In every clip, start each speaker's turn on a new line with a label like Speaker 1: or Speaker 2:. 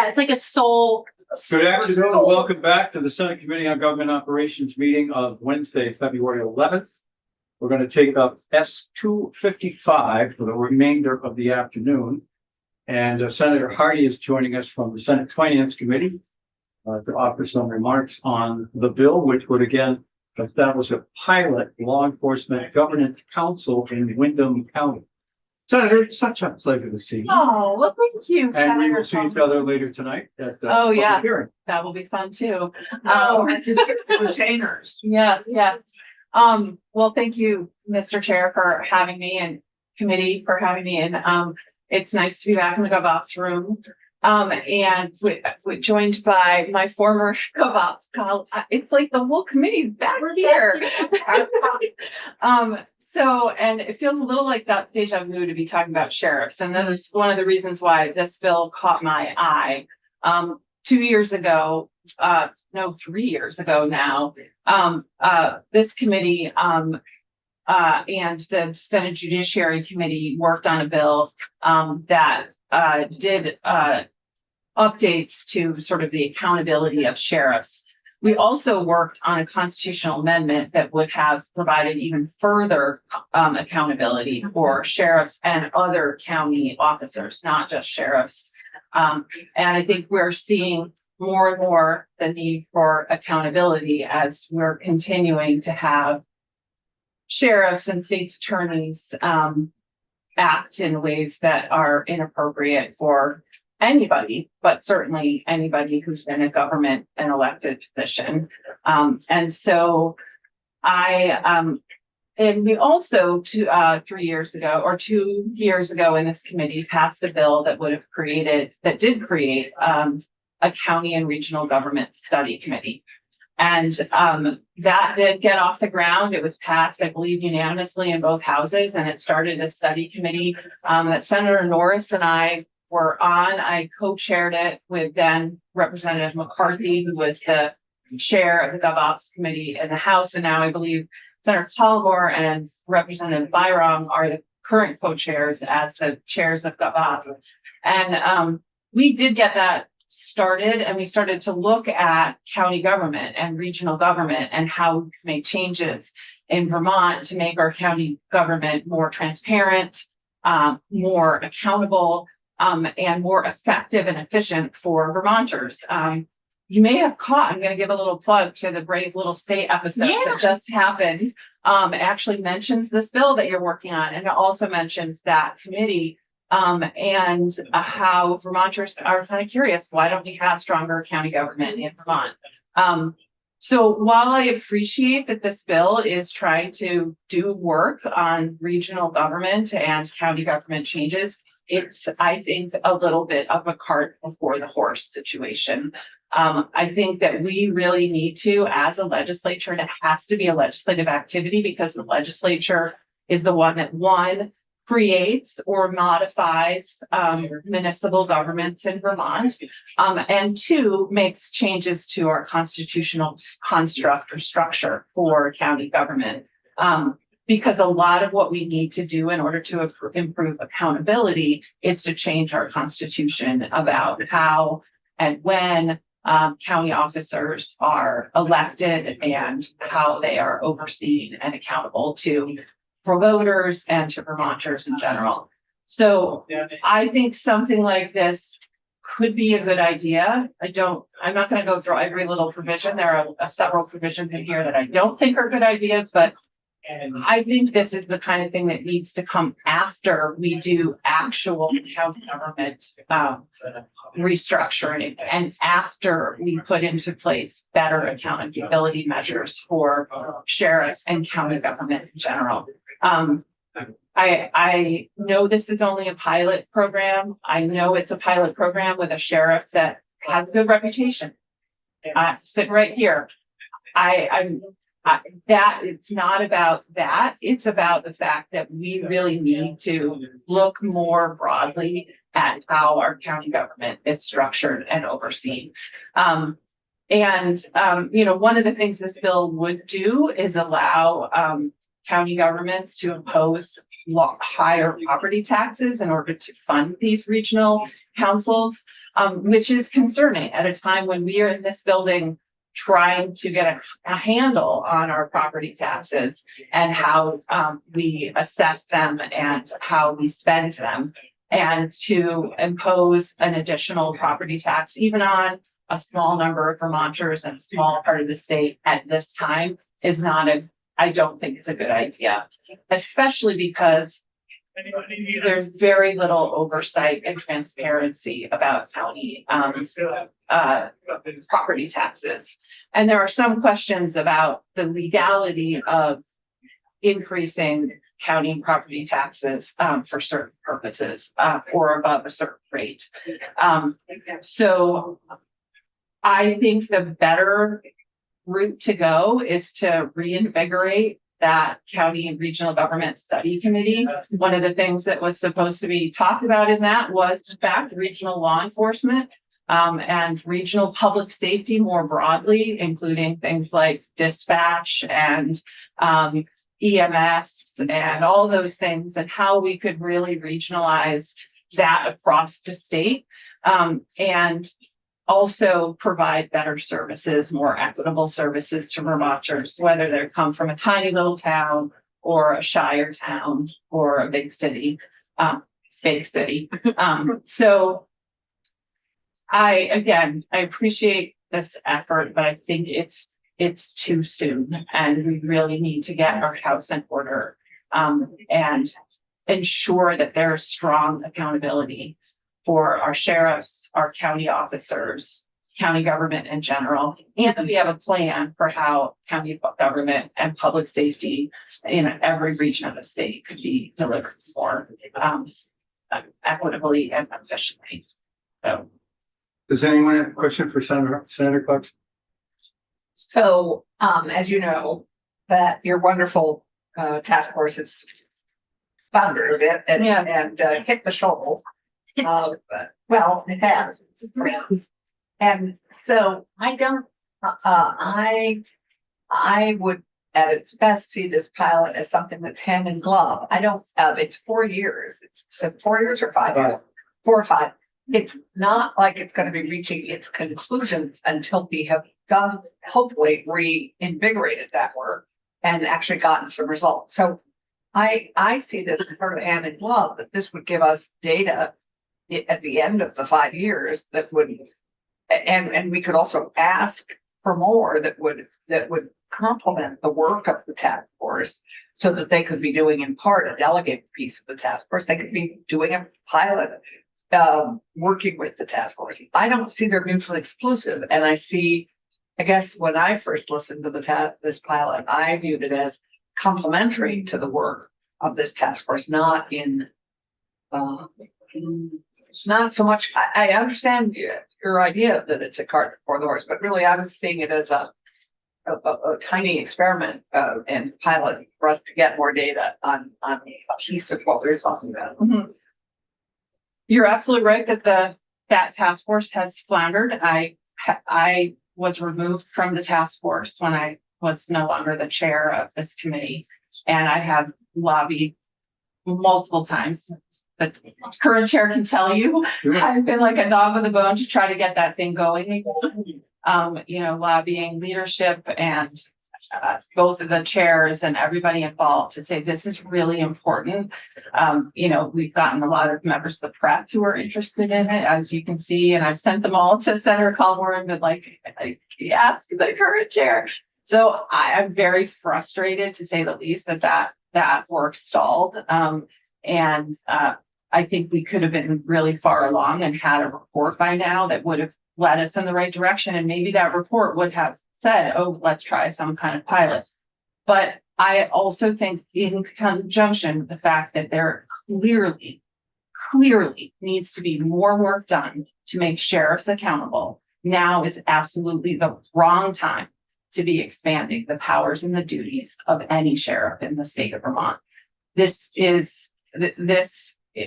Speaker 1: Yeah, it's like a soul.
Speaker 2: Good afternoon and welcome back to the Senate Committee on Government Operations meeting of Wednesday, February 11th. We're going to take up S-255 for the remainder of the afternoon. And Senator Hardy is joining us from the Senate Finance Committee to offer some remarks on the bill, which would again establish a pilot law enforcement governance council in Windham County. Senator, it's such a pleasure to see you.
Speaker 1: Oh, well, thank you.
Speaker 2: And we will see each other later tonight at the
Speaker 1: Oh, yeah.
Speaker 2: public hearing.
Speaker 1: That will be fun too.
Speaker 3: Retainers.
Speaker 1: Yes, yes. Well, thank you, Mr. Chair, for having me and committee for having me. And it's nice to be back in the GovOps room. And we're joined by my former GovOps colleague. It's like the whole committee's back here. So, and it feels a little like deja vu to be talking about sheriffs. And that is one of the reasons why this bill caught my eye. 2 years ago, no, 3 years ago now, this committee and the Senate Judiciary Committee worked on a bill that did updates to sort of the accountability of sheriffs. We also worked on a constitutional amendment that would have provided even further accountability for sheriffs and other county officers, not just sheriffs. And I think we're seeing more and more the need for accountability as we're continuing to have sheriffs and state's attorneys act in ways that are inappropriate for anybody, but certainly anybody who's in a government and elected position. And so and we also 3 years ago or 2 years ago in this committee passed a bill that did create a county and regional government study committee. And that did get off the ground. It was passed, I believe, unanimously in both houses, and it started a study committee that Senator Norris and I were on. I co-chaired it with then Representative McCarthy, who was the chair of the GovOps committee in the House. And now I believe Senator Collimore and Representative Byram are the current co-chairs as the chairs of GovOps. And we did get that started, and we started to look at county government and regional government and how we can make changes in Vermont to make our county government more transparent, more accountable, and more effective and efficient for Vermonters. You may have caught, I'm going to give a little plug to the Brave Little State episode that just happened. It actually mentions this bill that you're working on, and it also mentions that committee and how Vermonters are kind of curious, why don't we have stronger county government in Vermont? So while I appreciate that this bill is trying to do work on regional government and county government changes, it's, I think, a little bit of a cart before the horse situation. I think that we really need to, as a legislature, and it has to be a legislative activity because the legislature is the one that creates or modifies municipal governments in Vermont, and two, makes changes to our constitutional construct or structure for county government. Because a lot of what we need to do in order to improve accountability is to change our constitution about how and when county officers are elected and how they are overseen and accountable for voters and to Vermonters in general. So I think something like this could be a good idea. I'm not going to go through every little provision. There are several provisions in here that I don't think are good ideas, but I think this is the kind of thing that needs to come after we do actual county government restructuring and after we put into place better accountability measures for sheriffs and county government in general. I know this is only a pilot program. I know it's a pilot program with a sheriff that has a good reputation. Sitting right here. That it's not about that. It's about the fact that we really need to look more broadly at how our county government is structured and overseen. One of the things this bill would do is allow county governments to impose higher property taxes in order to fund these regional councils. which is concerning at a time when we are in this building trying to get a handle on our property taxes and how we assess them and how we spend them. And to impose an additional property tax, even on a small number of Vermonters and a small part of the state at this time, is not I don't think it's a good idea, especially because there's very little oversight and transparency about county property taxes. And there are some questions about the legality of increasing county property taxes for certain purposes or above a certain rate. So I think the better route to go is to reinvigorate that county and regional government study committee. One of the things that was supposed to be talked about in that was, in fact, regional law enforcement and regional public safety more broadly, including things like dispatch and EMS and all those things, and how we could really regionalize that across the state and also provide better services, more equitable services to Vermonters, whether they come from a tiny little town or a shire town or a big city, big city. So I appreciate this effort, but I think it's too soon, and we really need to get our house in order and ensure that there's strong accountability for our sheriffs, our county officers, county government in general, and that we have a plan for how county government and public safety in every region of the state could be delivered more equitably and efficiently. So,
Speaker 2: Does anyone have a question for Senator Cox?
Speaker 3: So, as you know, that your wonderful task force is foundered it and hit the shoals. Well, it has. And so I don't, I would at its best see this pilot as something that's hand in glove. I don't, it's 4 years. It's 4 years or 5 years, 4 or 5. It's not like it's going to be reaching its conclusions until we have done, hopefully reinvigorated that work and actually gotten some results. So I see this sort of hand in glove, that this would give us data at the end of the 5 years that would, and we could also ask for more that would complement the work of the task force, so that they could be doing in part a delegated piece of the task force. They could be doing a pilot, working with the task force. I don't see they're mutually exclusive, and I guess when I first listened to this pilot, I viewed it as complementary to the work of this task force, not in not so much. I understand your idea that it's a cart before the horse, but really I was seeing it as a tiny experiment and pilot for us to get more data on a piece of what we were talking about.
Speaker 1: Mm-hmm. You're absolutely right that that task force has floundered. I was removed from the task force when I was no longer the chair of this committee, and I have lobbied multiple times. The current chair can tell you, I've been like a dog with a bone to try to get that thing going again. Lobbying leadership and both of the chairs and everybody involved to say this is really important. We've gotten a lot of members of the press who are interested in it, as you can see, and I've sent them all to Senator Colborn, but ask the current chair. So I'm very frustrated, to say the least, that work stalled. I think we could have been really far along and had a report by now that would have led us in the right direction. And maybe that report would have said, oh, let's try some kind of pilot. But I also think, in conjunction with the fact that there clearly needs to be more work done to make sheriffs accountable, now is absolutely the wrong time to be expanding the powers and the duties of any sheriff in the state of Vermont.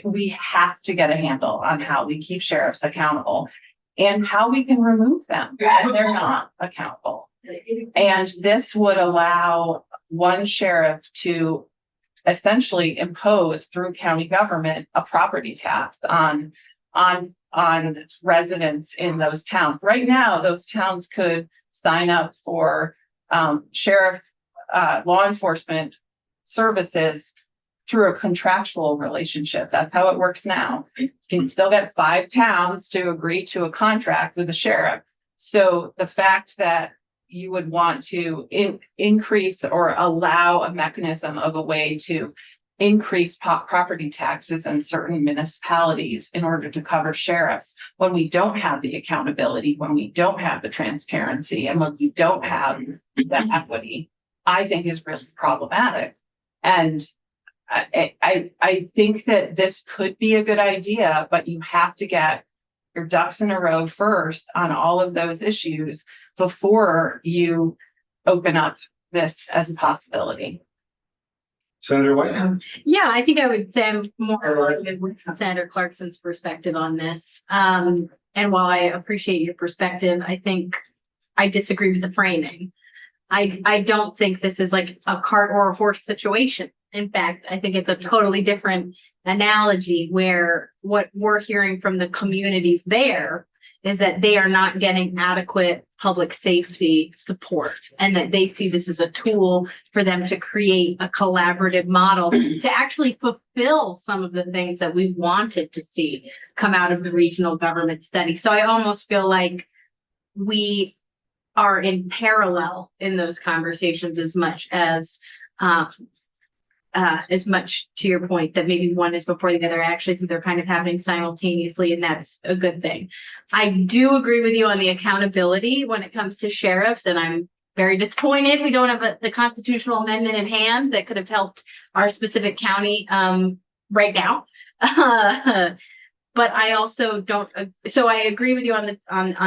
Speaker 1: We have to get a handle on how we keep sheriffs accountable and how we can remove them when they're not accountable. And this would allow one sheriff to essentially impose, through county government, a property tax on on residents in those towns. Right now, those towns could sign up for sheriff, law enforcement services through a contractual relationship. That's how it works now. You can still get 5 towns to agree to a contract with the sheriff. So the fact that you would want to increase or allow a mechanism of a way to increase property taxes in certain municipalities in order to cover sheriffs when we don't have the accountability, when we don't have the transparency, and when we don't have the equity, I think is really problematic. And I think that this could be a good idea, but you have to get your ducks in a row first on all of those issues before you open up this as a possibility.
Speaker 2: Senator White?
Speaker 4: Yeah, I think I would say I'm more with Senator Clarkson's perspective on this. And while I appreciate your perspective, I think I disagree with the framing. I don't think this is like a cart or a horse situation. In fact, I think it's a totally different analogy where what we're hearing from the communities there is that they are not getting adequate public safety support and that they see this as a tool for them to create a collaborative model to actually fulfill some of the things that we wanted to see come out of the regional government study. So I almost feel like we are in parallel in those conversations as much to your point that maybe one is before the other. Actually, they're kind of happening simultaneously, and that's a good thing. I do agree with you on the accountability when it comes to sheriffs, and I'm very disappointed we don't have the constitutional amendment in hand that could have helped our specific county right now. But I also don't. So I agree with you on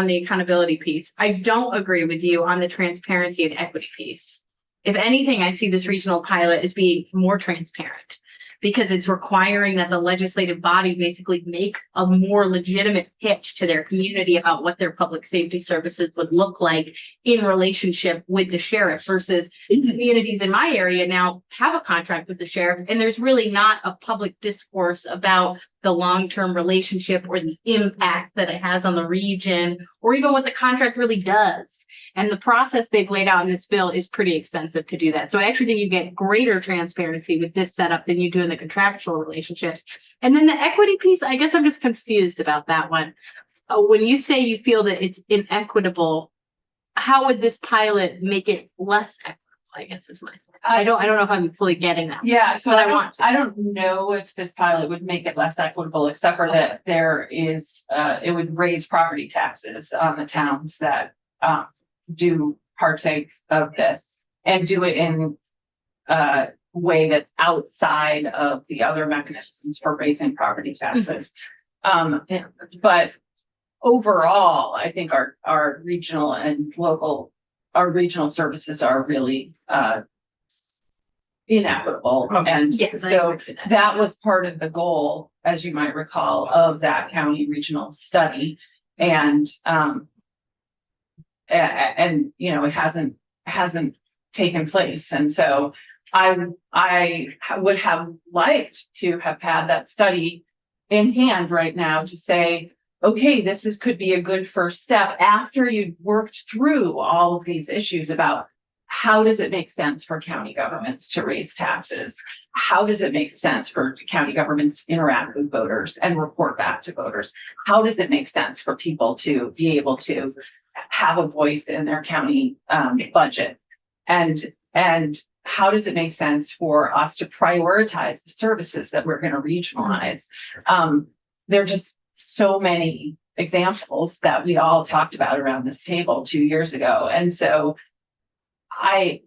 Speaker 4: the accountability piece. I don't agree with you on the transparency and equity piece. If anything, I see this regional pilot as being more transparent because it's requiring that the legislative body basically make a more legitimate pitch to their community about what their public safety services would look like in relationship with the sheriff versus communities in my area now have a contract with the sheriff. And there's really not a public discourse about the long-term relationship or the impact that it has on the region or even what the contract really does. And the process they've laid out in this bill is pretty extensive to do that. So I actually think you get greater transparency with this setup than you do in the contractual relationships. And then the equity piece, I guess I'm just confused about that one. When you say you feel that it's inequitable, how would this pilot make it less equitable? I guess is my. I don't know if I'm fully getting that.
Speaker 1: Yeah, so
Speaker 4: But
Speaker 1: I don't know if this pilot would make it less equitable, except for that there is it would raise property taxes on the towns that do partake of this and do it in a way that's outside of the other mechanisms for raising property taxes. But overall, I think our regional and our regional services are really inequitable. And
Speaker 4: Yes,
Speaker 1: so that was part of the goal, as you might recall, of that county regional study. And you know, it hasn't taken place. And so I would have liked to have had that study in hand right now to say, okay, could be a good first step after you've worked through all of these issues about how does it make sense for county governments to raise taxes? How does it make sense for county governments to interact with voters and report back to voters? How does it make sense for people to be able to have a voice in their county budget? And how does it make sense for us to prioritize the services that we're going to regionalize? There are just so many examples that we all talked about around this table 2 years ago. And so it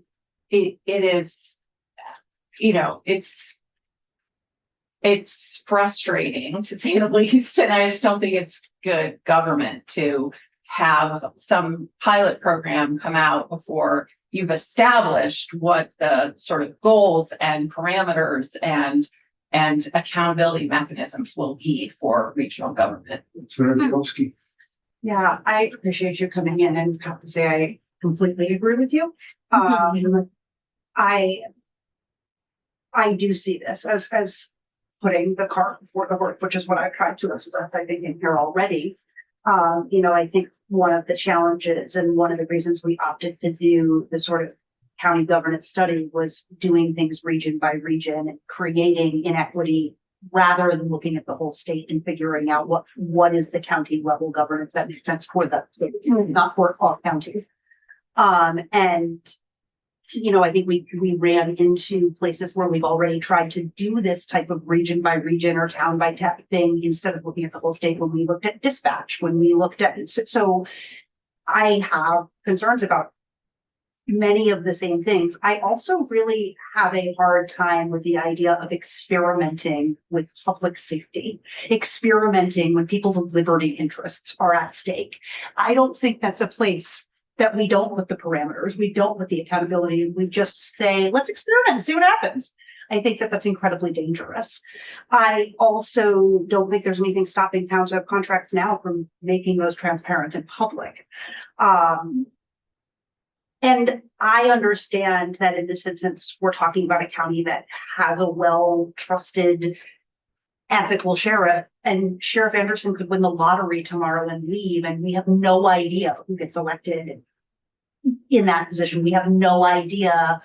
Speaker 1: is, you know, it's frustrating to say the least. And I just don't think it's good government to have some pilot program come out before you've established what the sort of goals and parameters and accountability mechanisms will be for regional government.
Speaker 2: Senator Mikulski?
Speaker 5: Yeah, I appreciate you coming in and have to say I completely agree with you. I do see this as putting the cart before the horse, which is what I've tried to express, I think, in here already. I think one of the challenges and one of the reasons we opted to do the sort of county governance study was doing things region by region and creating inequity rather than looking at the whole state and figuring out what is the county level governance that makes sense for that state, not for all counties. I think we ran into places where we've already tried to do this type of region by region or town by town thing instead of looking at the whole state. When we looked at dispatch, when we looked at, so I have concerns about many of the same things. I also really have a hard time with the idea of experimenting with public safety, experimenting when people's liberty interests are at stake. I don't think that's a place that we don't put the parameters, we don't put the accountability, we just say, let's experiment and see what happens. I think that that's incredibly dangerous. I also don't think there's anything stopping towns who have contracts now from making those transparent and public. And I understand that in this instance, we're talking about a county that has a well-trusted, ethical sheriff, and Sheriff Anderson could win the lottery tomorrow and leave, and we have no idea who gets elected in that position. We have no idea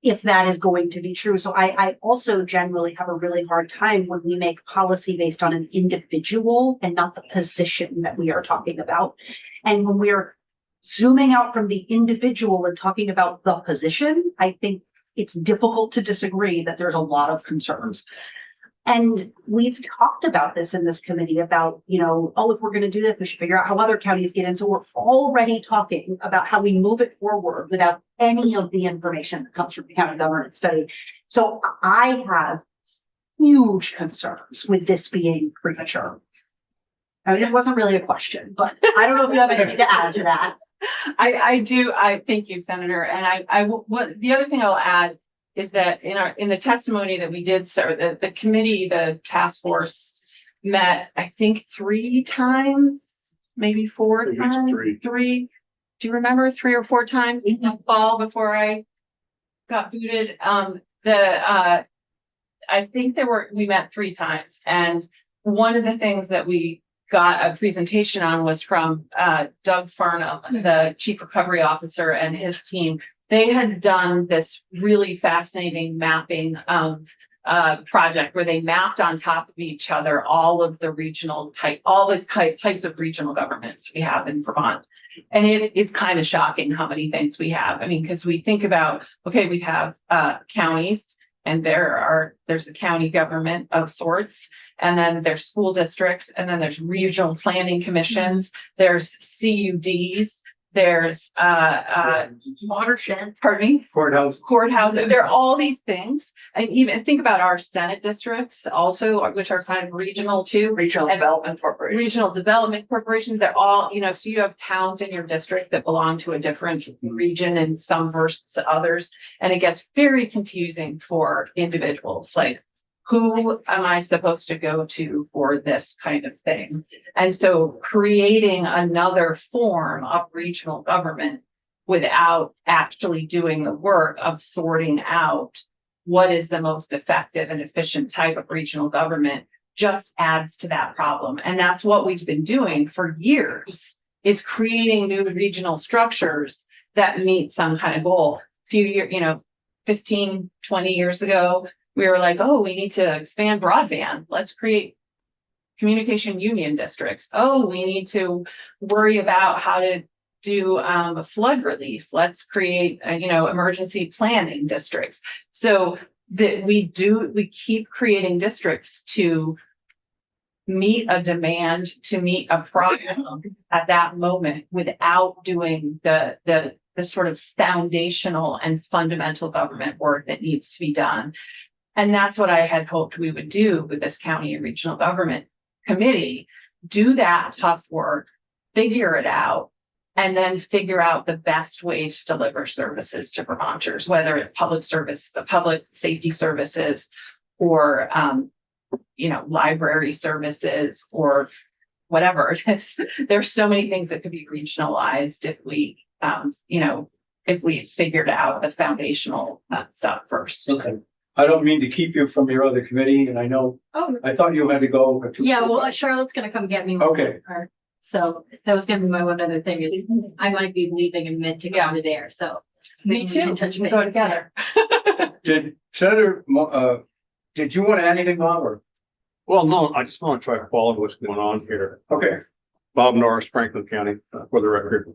Speaker 5: if that is going to be true. So I also generally have a really hard time when we make policy based on an individual and not the position that we are talking about. And when we're zooming out from the individual and talking about the position, I think it's difficult to disagree that there's a lot of concerns. And we've talked about this in this committee about, if we're going to do this, we should figure out how other counties get in. So we're already talking about how we move it forward without any of the information that comes from the county governance study. So I have huge concerns with this being premature. I mean, it wasn't really a question, but I don't know if you have anything to add to that.
Speaker 1: I do. I thank you, Senator. And what the other thing I'll add is that in the testimony that we did, sir, the committee, the task force met, I think 3 times, maybe 4 times, three. Do you remember 3 or 4 times in the fall before I got booted? I think we met 3 times. And one of the things that we got a presentation on was from Doug Farnham, the Chief Recovery Officer, and his team. They had done this really fascinating mapping project where they mapped on top of each other all of the types of regional governments we have in Vermont. And it is kind of shocking how many things we have. I mean, because we think about, okay, we have counties, and there's a county government of sorts, and then there's school districts, and then there's regional planning commissions, there's CUDs, there's
Speaker 4: Watershed.
Speaker 1: pardon me,
Speaker 2: Courthouse.
Speaker 1: there are all these things. And even think about our Senate districts also, which are kind of regional too.
Speaker 3: Regional Development Corporation.
Speaker 1: Regional development corporations, they're all, so you have towns in your district that belong to a different region and some versus others. And it gets very confusing for individuals. Like, who am I supposed to go to for this kind of thing? And so creating another form of regional government without actually doing the work of sorting out what is the most effective and efficient type of regional government just adds to that problem. And that's what we've been doing for years, is creating new regional structures that meet some kind of goal. A few years, 15, 20 years ago, we were like, oh, we need to expand broadband. Let's create communication union districts. Oh, we need to worry about how to do flood relief. Let's create, emergency planning districts. So that we keep creating districts to meet a demand, to meet a problem at that moment without doing the sort of foundational and fundamental government work that needs to be done. And that's what I had hoped we would do with this county and regional government committee, do that tough work, figure it out, and then figure out the best way to deliver services to Vermonters, whether it's public safety services, or, library services, or whatever it is. There's so many things that could be regionalized if we, if we figured out the foundational stuff first.
Speaker 2: Okay. I don't mean to keep you from your other committee, and I know,
Speaker 4: Oh,
Speaker 2: I thought you had to go. at
Speaker 4: yeah, well,
Speaker 2: 2:45.
Speaker 4: Charlotte's gonna come get me.
Speaker 2: Okay.
Speaker 4: So that was gonna be my one other thing. Is I might be leaving and meant to go to there, so.
Speaker 1: Me too.
Speaker 4: In touch
Speaker 1: We go
Speaker 4: base.
Speaker 1: together.
Speaker 2: Did Senator, did you want to add anything, Bob, or?
Speaker 6: Well, no, I just want to try to follow what's going on here.
Speaker 2: Okay,
Speaker 6: Bob Norris, Franklin County, for the record.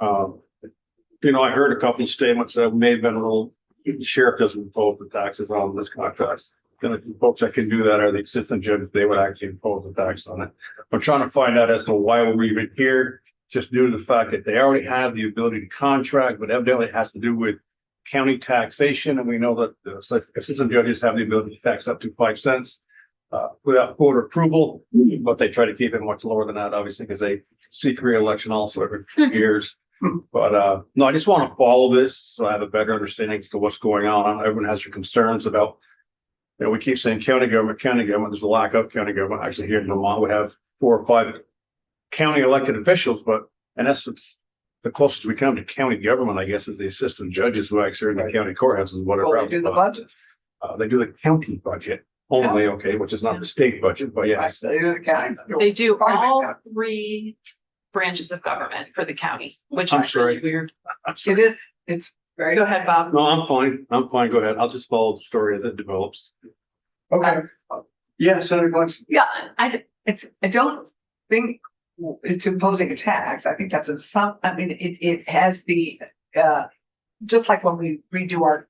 Speaker 6: I heard a couple of statements that may have been a little, the sheriff doesn't impose the taxes on this contract. The only folks that can do that are the assistant judges. They would actually impose the tax on it. I'm trying to find out as to why we're even here, just due to the fact that they already have the ability to contract, but evidently it has to do with county taxation. And we know that the assistant judges have the ability to tax up to 5 cents. Without court approval, but they try to keep it much lower than that, obviously, because they seek re-election also every 4 years. But no, I just want to follow this so I have a better understanding as to what's going on. Everyone has their concerns about, we keep saying county government. There's a lack of county government. Actually, here in Vermont, we have 4 or 5 county elected officials, but in essence, the closest we come to county government, I guess, is the assistant judges who actually are in the county courthouses, whatever.
Speaker 3: Well, they do the budget.
Speaker 6: They do the county budget only, okay, which is not the state budget, but yes.
Speaker 3: They do the county.
Speaker 1: They do all 3 branches of government for the county, which
Speaker 6: I'm
Speaker 1: is really
Speaker 6: sorry.
Speaker 1: weird.
Speaker 3: It's very.
Speaker 1: Go ahead, Bob.
Speaker 6: No, I'm fine. Go ahead. I'll just follow the story as it develops.
Speaker 2: okay. Yeah, Senator Glenn.
Speaker 3: Yeah, I don't think it's imposing a tax. I think that's it has the, just like when we redo our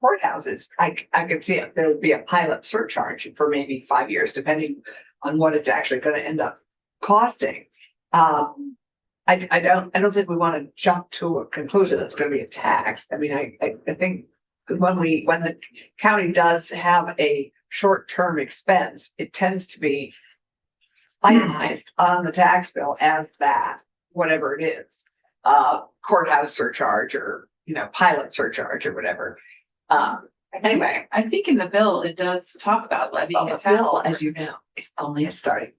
Speaker 3: courthouses, I could see it, there would be a pilot surcharge for maybe 5 years, depending on what it's actually gonna end up costing. I don't think we want to jump to a conclusion that's gonna be a tax. I mean, I think when the county does have a short-term expense, it tends to be itemized on the tax bill as that, whatever it is, courthouse surcharge or, pilot surcharge or whatever. Anyway,
Speaker 1: I think in the bill, it does talk about levying a
Speaker 3: the
Speaker 1: tax.
Speaker 3: bill,
Speaker 1: on it.
Speaker 3: as you know, is only a starting.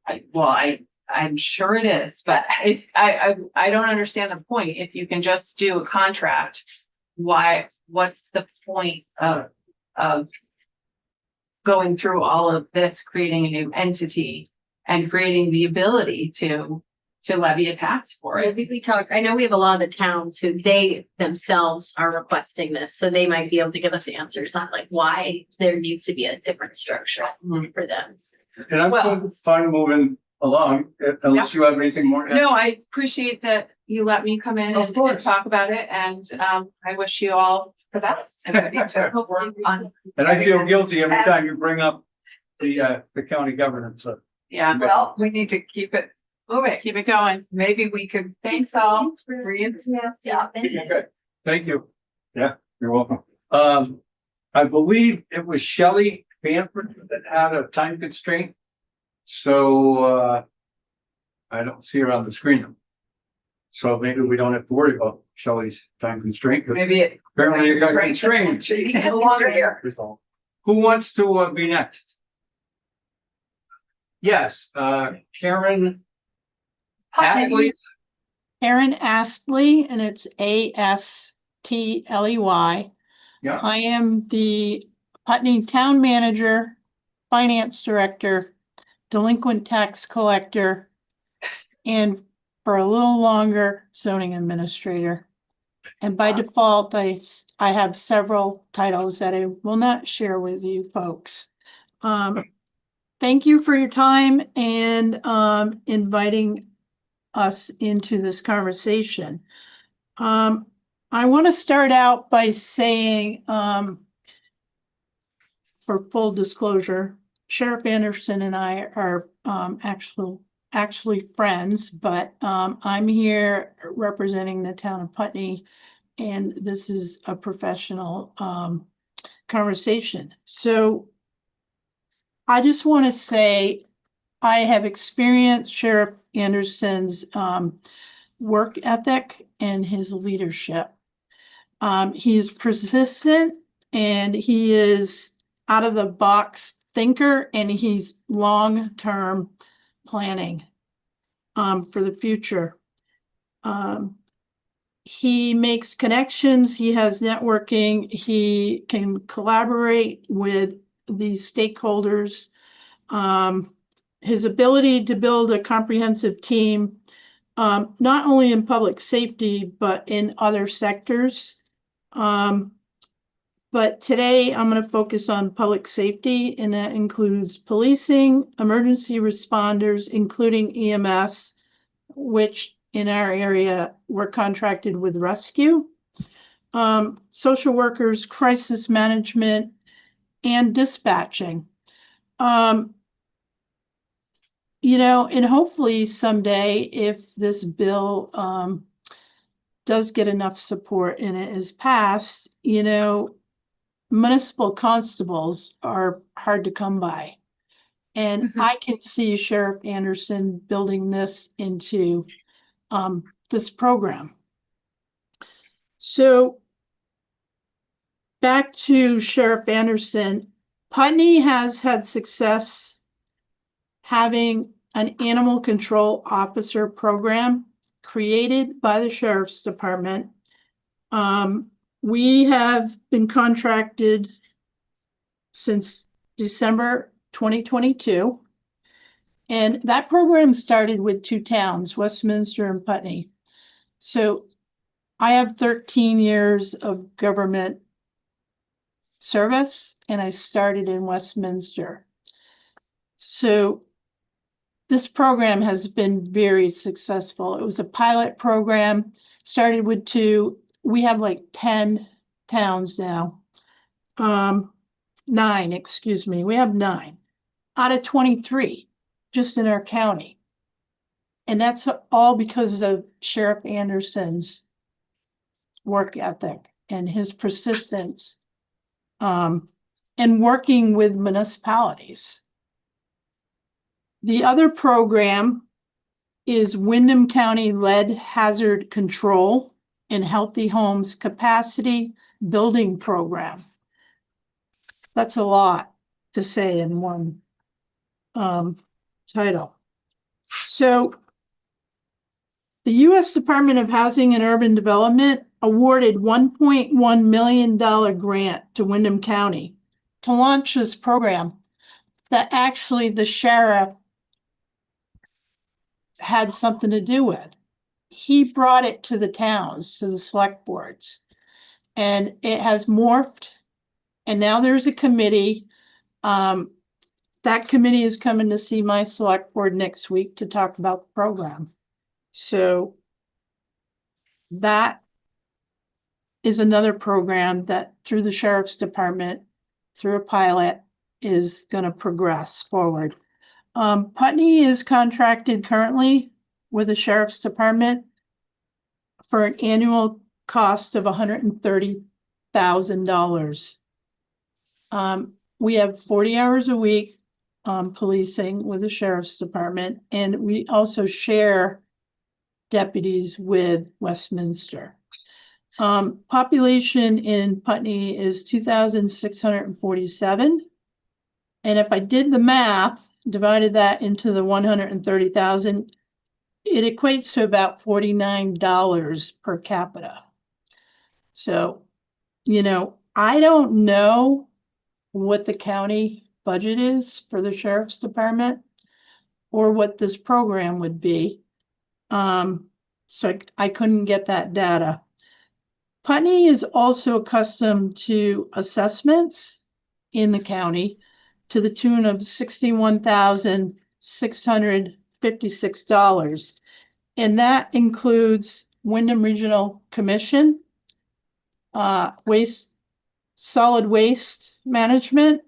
Speaker 1: I'm sure it is, but if I don't understand the point. If you can just do a contract, what's the point of going through all of this, creating a new entity and creating the ability to levy a tax for it?
Speaker 4: I know we have a lot of the towns who they themselves are requesting this, so they might be able to give us answers on like why there needs to be a different structure for them.
Speaker 2: And I'm fine moving along, unless you have anything more.
Speaker 1: No, I appreciate that you let me come in
Speaker 2: Of
Speaker 1: and
Speaker 2: course.
Speaker 1: talk about it, and I wish you all the best.
Speaker 3: And we need to
Speaker 1: Hopefully
Speaker 3: work on,
Speaker 2: And I feel guilty every time you bring up the county governance.
Speaker 1: Yeah,
Speaker 3: well, we need to keep it moving.
Speaker 1: keep it going.
Speaker 3: Maybe we could.
Speaker 1: Thanks all.
Speaker 3: Yeah.
Speaker 2: Thank you. Yeah, you're welcome. I believe it was Shelley Banford that had a time constraint. So, I don't see her on the screen. So maybe we don't have to worry about Shelley's time constraint. 'Cause
Speaker 3: Maybe it.
Speaker 2: apparently you got constrained.
Speaker 3: She's no longer here.
Speaker 2: Who wants to be next? Yes, Karen Hadley.
Speaker 7: Aaron Astley, and it's Astley.
Speaker 2: Yeah,
Speaker 7: I am the Putney Town Manager, Finance Director, Delinquent Tax Collector, and for a little longer, Zoning Administrator. And by default, I have several titles that I will not share with you folks. Thank you for your time and inviting us into this conversation. I want to start out by saying, for full disclosure, Sheriff Anderson and I are actually friends, but I'm here representing the town of Putney, and this is a professional conversation. So I just want to say I have experienced Sheriff Anderson's work ethic and his leadership. He is persistent and he is out of the box thinker, and he's long-term planning for the future. he makes connections, he has networking, he can collaborate with the stakeholders. His ability to build a comprehensive team, not only in public safety, but in other sectors. But today I'm going to focus on public safety, and that includes policing, emergency responders, including EMS, which in our area we're contracted with rescue, social workers, crisis management, and dispatching. And hopefully someday, if this bill does get enough support and it is passed, municipal constables are hard to come by. And I can see Sheriff Anderson building this into this program. So back to Sheriff Anderson, Putney has had success having an animal control officer program created by the Sheriff's Department. We have been contracted since December 2022. And that program started with 2 towns, Westminster and Putney. So I have 13 years of government service, and I started in Westminster. So this program has been very successful. It was a pilot program, started with 2. We have like 10 towns now. 9, excuse me. We have 9 out of 23 just in our county. And that's all because of Sheriff Anderson's work ethic and his persistence and working with municipalities. The other program is Windham County Lead Hazard Control and Healthy Homes Capacity Building Program. That's a lot to say in one title. So the U.S. Department of Housing and Urban Development awarded $1.1 million grant to Windham County to launch this program that actually the sheriff had something to do with. He brought it to the towns, to the select boards, and it has morphed. And now there's a committee. That committee is coming to see my select board next week to talk about the program. So that is another program that through the Sheriff's Department, through a pilot, is going to progress forward. Putney is contracted currently with the Sheriff's Department for an annual cost of $130,000. We have 40 hours a week policing with the Sheriff's Department, and we also share deputies with Westminster. Population in Putney is 2,647. And if I did the math, divided that into the 130,000, it equates to about $49 per capita. So, I don't know what the county budget is for the Sheriff's Department or what this program would be. So I couldn't get that data. Putney is also accustomed to assessments in the county to the tune of $61,656. And that includes Windham Regional Commission, solid waste management,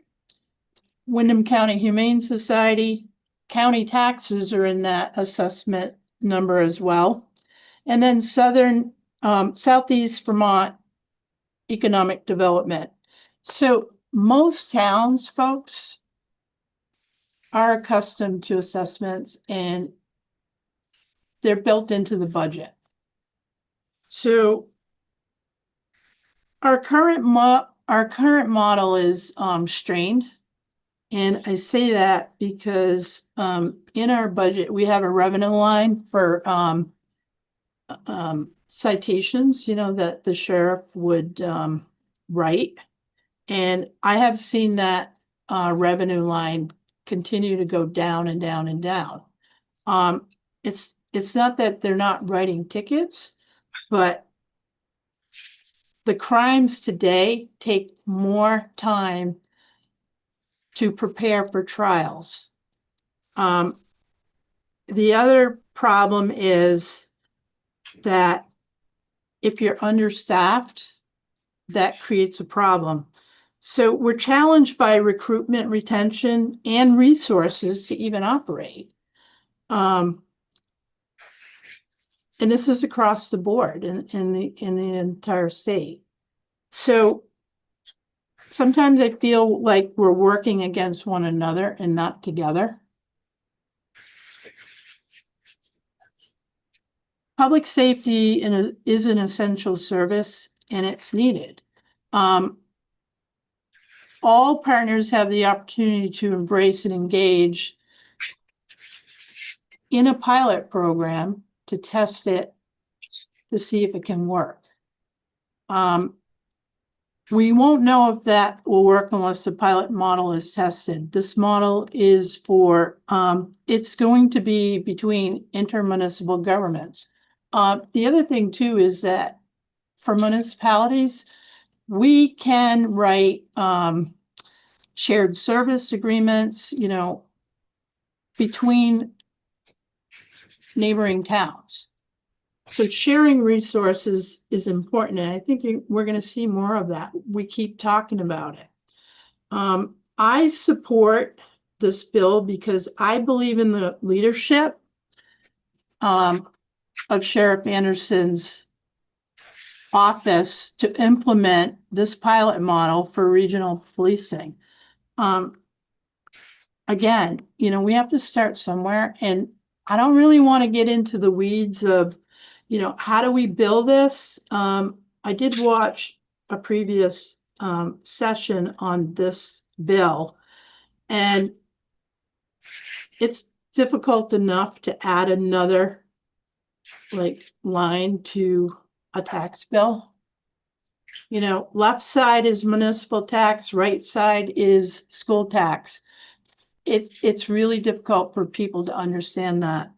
Speaker 7: Windham County Humane Society, county taxes are in that assessment number as well. And then Southeast Vermont Economic Development. So most towns, folks, are accustomed to assessments and they're built into the budget. So our current model is strained. And I say that because in our budget, we have a revenue line for citations, that the sheriff would, write. And I have seen that, revenue line continue to go down and down and down. It's not that they're not writing tickets, but the crimes today take more time to prepare for trials. The other problem is that if you're understaffed, that creates a problem. So we're challenged by recruitment, retention, and resources to even operate. And this is across the board in the entire state. So sometimes I feel like we're working against one another and not together. Public safety is an essential service and it's needed. All partners have the opportunity to embrace and engage in a pilot program to test it, to see if it can work. We won't know if that will work unless the pilot model is tested. This model is for, it's going to be between intermunicipal governments. The other thing too is that for municipalities, we can write shared service agreements, between neighboring towns. So sharing resources is important, and I think we're going to see more of that. We keep talking about it. I support this bill because I believe in the leadership of Sheriff Anderson's office to implement this pilot model for regional policing. Again, we have to start somewhere, and I don't really want to get into the weeds of, how do we build this? I did watch a previous session on this bill, and it's difficult enough to add another line to a tax bill. Left side is municipal tax, right side is school tax. It's really difficult for people to understand that.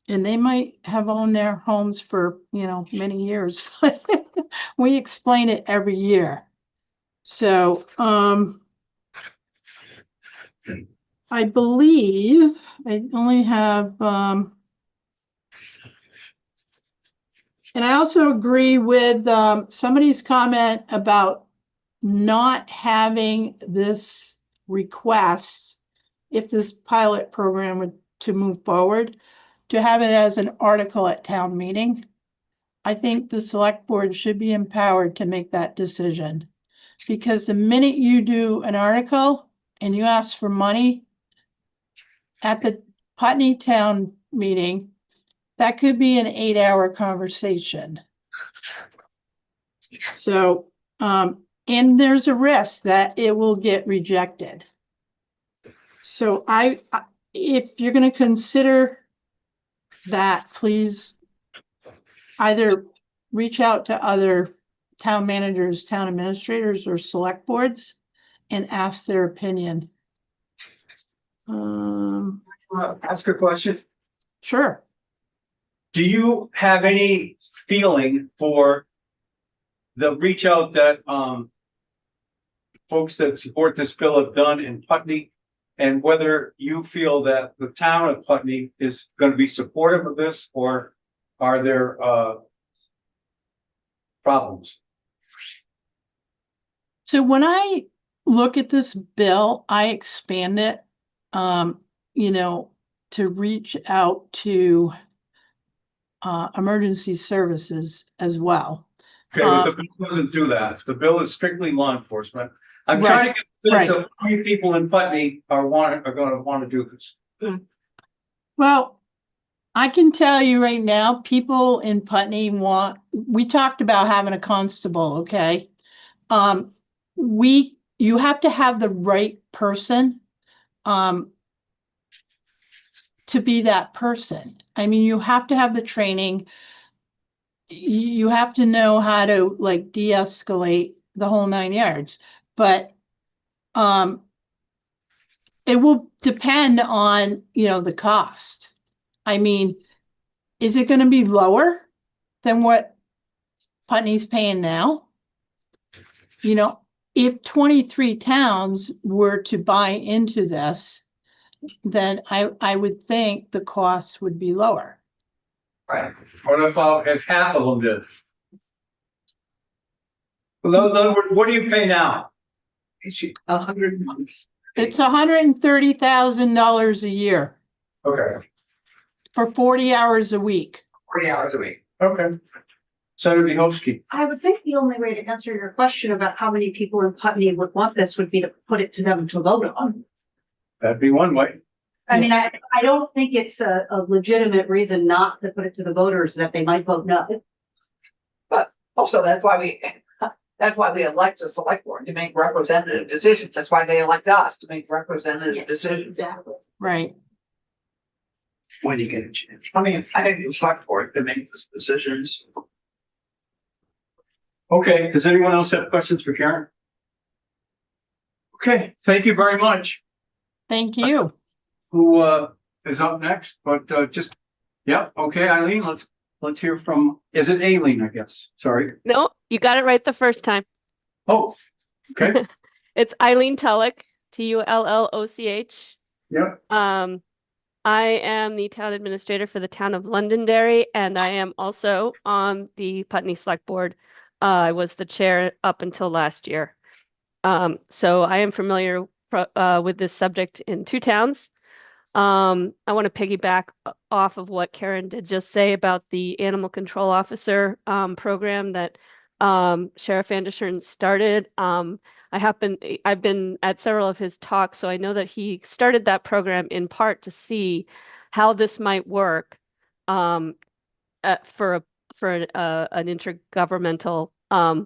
Speaker 7: And they might have owned their homes for, many years. We explain it every year. So, I believe I only have, and I also agree with somebody's comment about not having this request, if this pilot program were to move forward, to have it as an article at town meeting. I think the select board should be empowered to make that decision. Because the minute you do an article and you ask for money at the Putney town meeting, that could be an 8-hour conversation. So, and there's a risk that it will get rejected. So if you're going to consider that, please either reach out to other town managers, town administrators, or select boards and ask their opinion.
Speaker 2: Ask a question.
Speaker 7: Sure.
Speaker 2: Do you have any feeling for the reach out that folks that support this bill have done in Putney, and whether you feel that the town of Putney is going to be supportive of this, or are there problems?
Speaker 7: So when I look at this bill, I expand it, to reach out to emergency services as well.
Speaker 2: Okay, but the bill doesn't do that. The bill is strictly law enforcement. I'm
Speaker 7: Right,
Speaker 2: trying to get a sense
Speaker 7: right.
Speaker 2: of how many people in Putney are going to want to do this.
Speaker 7: Well, I can tell you right now, people in Putney we talked about having a constable, okay? You have to have the right person to be that person. I mean, you have to have the training. you have to know how to like de-escalate the whole 9 yards, but it will depend on, the cost. I mean, is it gonna be lower than what Putney's paying now? If 23 towns were to buy into this, then I would think the costs would be lower.
Speaker 3: Right.
Speaker 2: What if half of them did? In other words, what do you pay now?
Speaker 3: It's $100 months.
Speaker 7: It's $130,000 a year
Speaker 2: Okay.
Speaker 7: for 40 hours a week.
Speaker 3: 40 hours a week.
Speaker 2: Okay. Senator Bihowski.
Speaker 5: I would think the only way to answer your question about how many people in Putney would want this would be to put it to them to vote on.
Speaker 2: That'd be one way.
Speaker 5: I mean, I don't think it's a legitimate reason not to put it to the voters that they might vote no.
Speaker 3: Also, that's why we elect a select board to make representative decisions. That's why they elect us to make representative decisions.
Speaker 4: Exactly.
Speaker 7: Right.
Speaker 2: When you get a chance.
Speaker 3: I mean, I think the select board to make these decisions.
Speaker 2: Okay, does anyone else have questions for Karen? Okay, thank you very much.
Speaker 7: Thank you.
Speaker 2: Who is up next? But okay, Eileen, let's hear from, is it Aileen, I guess? Sorry.
Speaker 8: No, you got it right the first time.
Speaker 2: Oh, okay.
Speaker 8: It's Eileen Tulloch, Tulloch.
Speaker 2: Yep.
Speaker 8: I am the town administrator for the town of Londonderry, and I am also on the Putney Select Board. I was the chair up until last year. So I am familiar with this subject in two towns. I want to piggyback off of what Karen did just say about the animal control officer program that Sheriff Anderson started. I've been at several of his talks, so I know that he started that program in part to see how this might work for an intergovernmental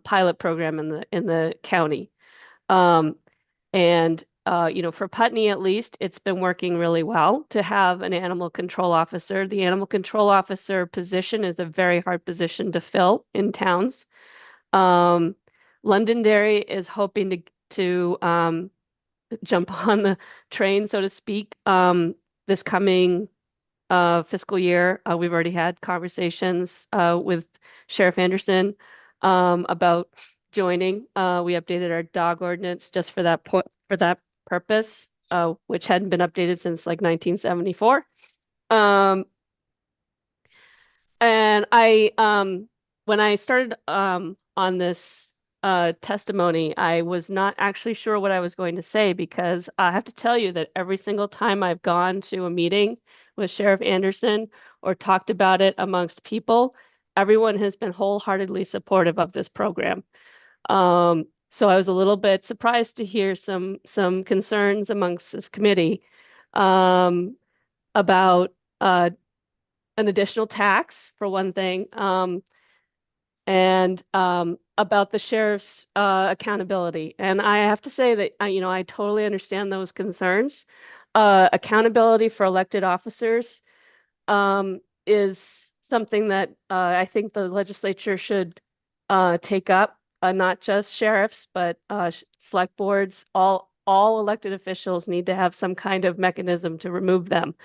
Speaker 8: pilot program in the county. For Putney, at least, it's been working really well to have an animal control officer. The animal control officer position is a very hard position to fill in towns. Londonderry is hoping to jump on the train, so to speak, this coming fiscal year. We've already had conversations with Sheriff Anderson about joining. We updated our dog ordinance just for that purpose, which hadn't been updated since like 1974. And when I started on this testimony, I was not actually sure what I was going to say, because I have to tell you that every single time I've gone to a meeting with Sheriff Anderson or talked about it amongst people, everyone has been wholeheartedly supportive of this program. So I was a little bit surprised to hear some concerns amongst this committee about an additional tax, for one thing, and about the sheriff's accountability. And I have to say that I totally understand those concerns. Accountability for elected officers is something that I think the legislature should take up. Not just sheriffs, but select boards, all elected officials need to have some kind of mechanism to remove them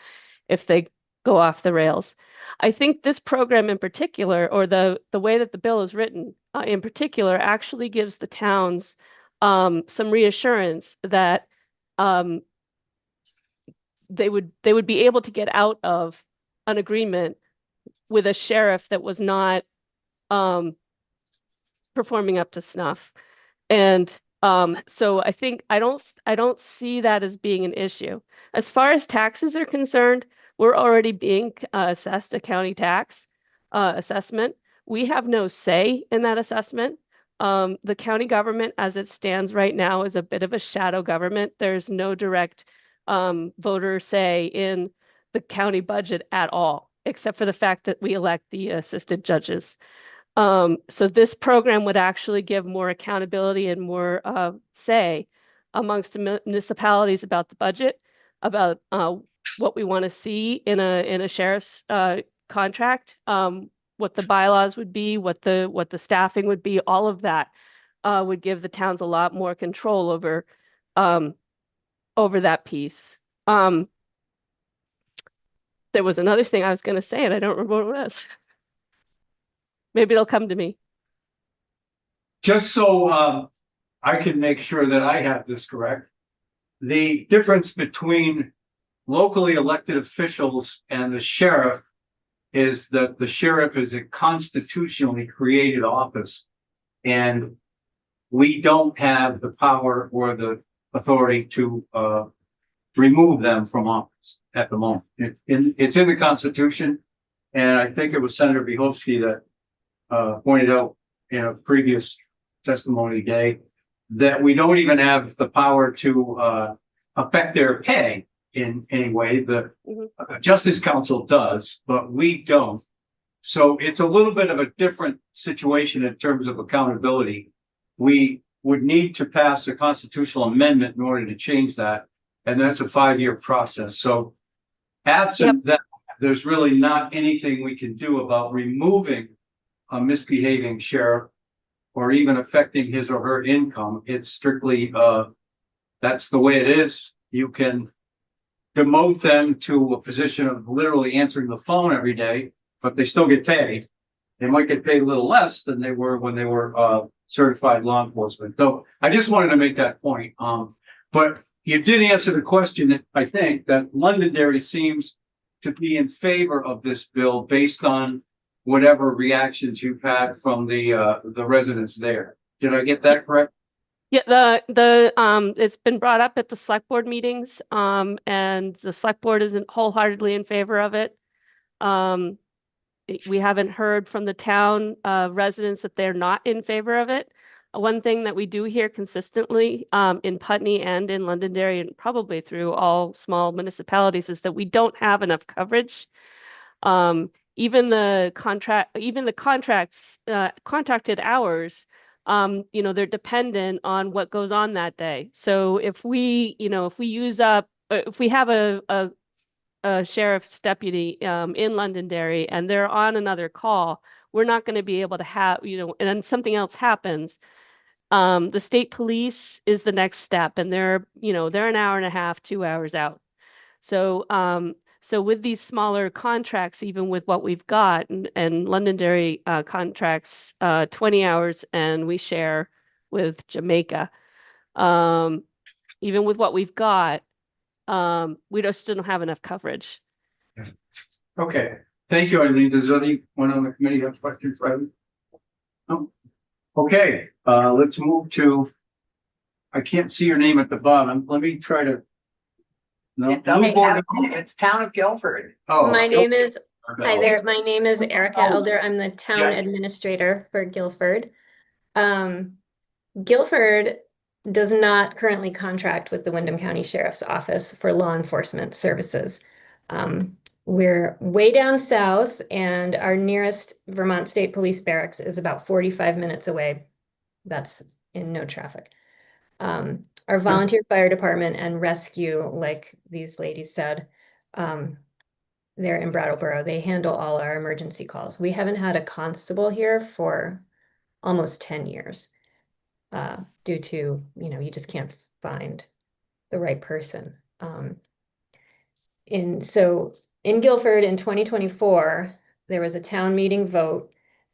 Speaker 8: if they go off the rails. I think this program in particular, or the way that the bill is written in particular, actually gives the towns some reassurance that they would be able to get out of an agreement with a sheriff that was not performing up to snuff. And so I think I don't see that as being an issue. As far as taxes are concerned, we're already being assessed a county tax assessment. We have no say in that assessment. The county government as it stands right now is a bit of a shadow government. There's no direct voter say in the county budget at all, except for the fact that we elect the assistant judges. So this program would actually give more accountability and more say amongst municipalities about the budget, about what we want to see in a sheriff's contract, what the bylaws would be, what the staffing would be, all of that would give the towns a lot more control over that piece. There was another thing I was going to say, and I don't remember what it was. Maybe it'll come to me.
Speaker 2: Just so I can make sure that I have this correct. The difference between locally elected officials and the sheriff is that the sheriff is a constitutionally created office. And we don't have the power or the authority to remove them from office at the moment. It's in the Constitution. And I think it was Senator Vyhovsky that pointed out in a previous testimony today that we don't even have the power to affect their pay in any way. The Justice Council does, but we don't. So it's a little bit of a different situation in terms of accountability. We would need to pass a constitutional amendment in order to change that. And that's a 5-year process. So absent that, there's really not anything we can do about removing a misbehaving sheriff or even affecting his or her income. It's strictly, that's the way it is. You can demote them to a position of literally answering the phone every day, but they still get paid. They might get paid a little less than they were when they were certified law enforcement. So I just wanted to make that point. But you did answer the question that I think that Londonderry seems to be in favor of this bill based on whatever reactions you've had from the residents there. Did I get that correct?
Speaker 8: Yeah, it's been brought up at the select board meetings, and the select board isn't wholeheartedly in favor of it. We haven't heard from the town residents that they're not in favor of it. One thing that we do hear consistently in Putney and in Londonderry and probably through all small municipalities is that we don't have enough coverage. Even the contracts, contracted hours, they're dependent on what goes on that day. So if we use up, if we have a sheriff's deputy in Londonderry and they're on another call, we're not going to be able to have, and then something else happens. The state police is the next step, and they're an hour and a half, 2 hours out. So with these smaller contracts, even with what we've got, and Londonderry contracts 20 hours, and we share with Jamaica. Even with what we've got, we just don't have enough coverage.
Speaker 2: Okay, thank you, Eileen. Does anyone on the committee have questions for Eileen? No? Okay, let's move to, I can't see your name at the bottom. Let me try to. No,
Speaker 3: It doesn't
Speaker 2: Blue Board-
Speaker 3: have a name. It's Town of Guilford.
Speaker 2: Oh,
Speaker 9: My name is,
Speaker 2: okay.
Speaker 9: hi there, my name is Erica Elder. I'm the town
Speaker 2: Yeah.
Speaker 9: administrator for Guilford. Guilford does not currently contract with the Windham County Sheriff's Office for law enforcement services. We're way down south, and our nearest Vermont State Police Barracks is about 45 minutes away. That's in no traffic. Our volunteer fire department and rescue, like these ladies said, they're in Brattleboro. They handle all our emergency calls. We haven't had a constable here for almost 10 years due to, you just can't find the right person. In Guilford in 2024, there was a town meeting vote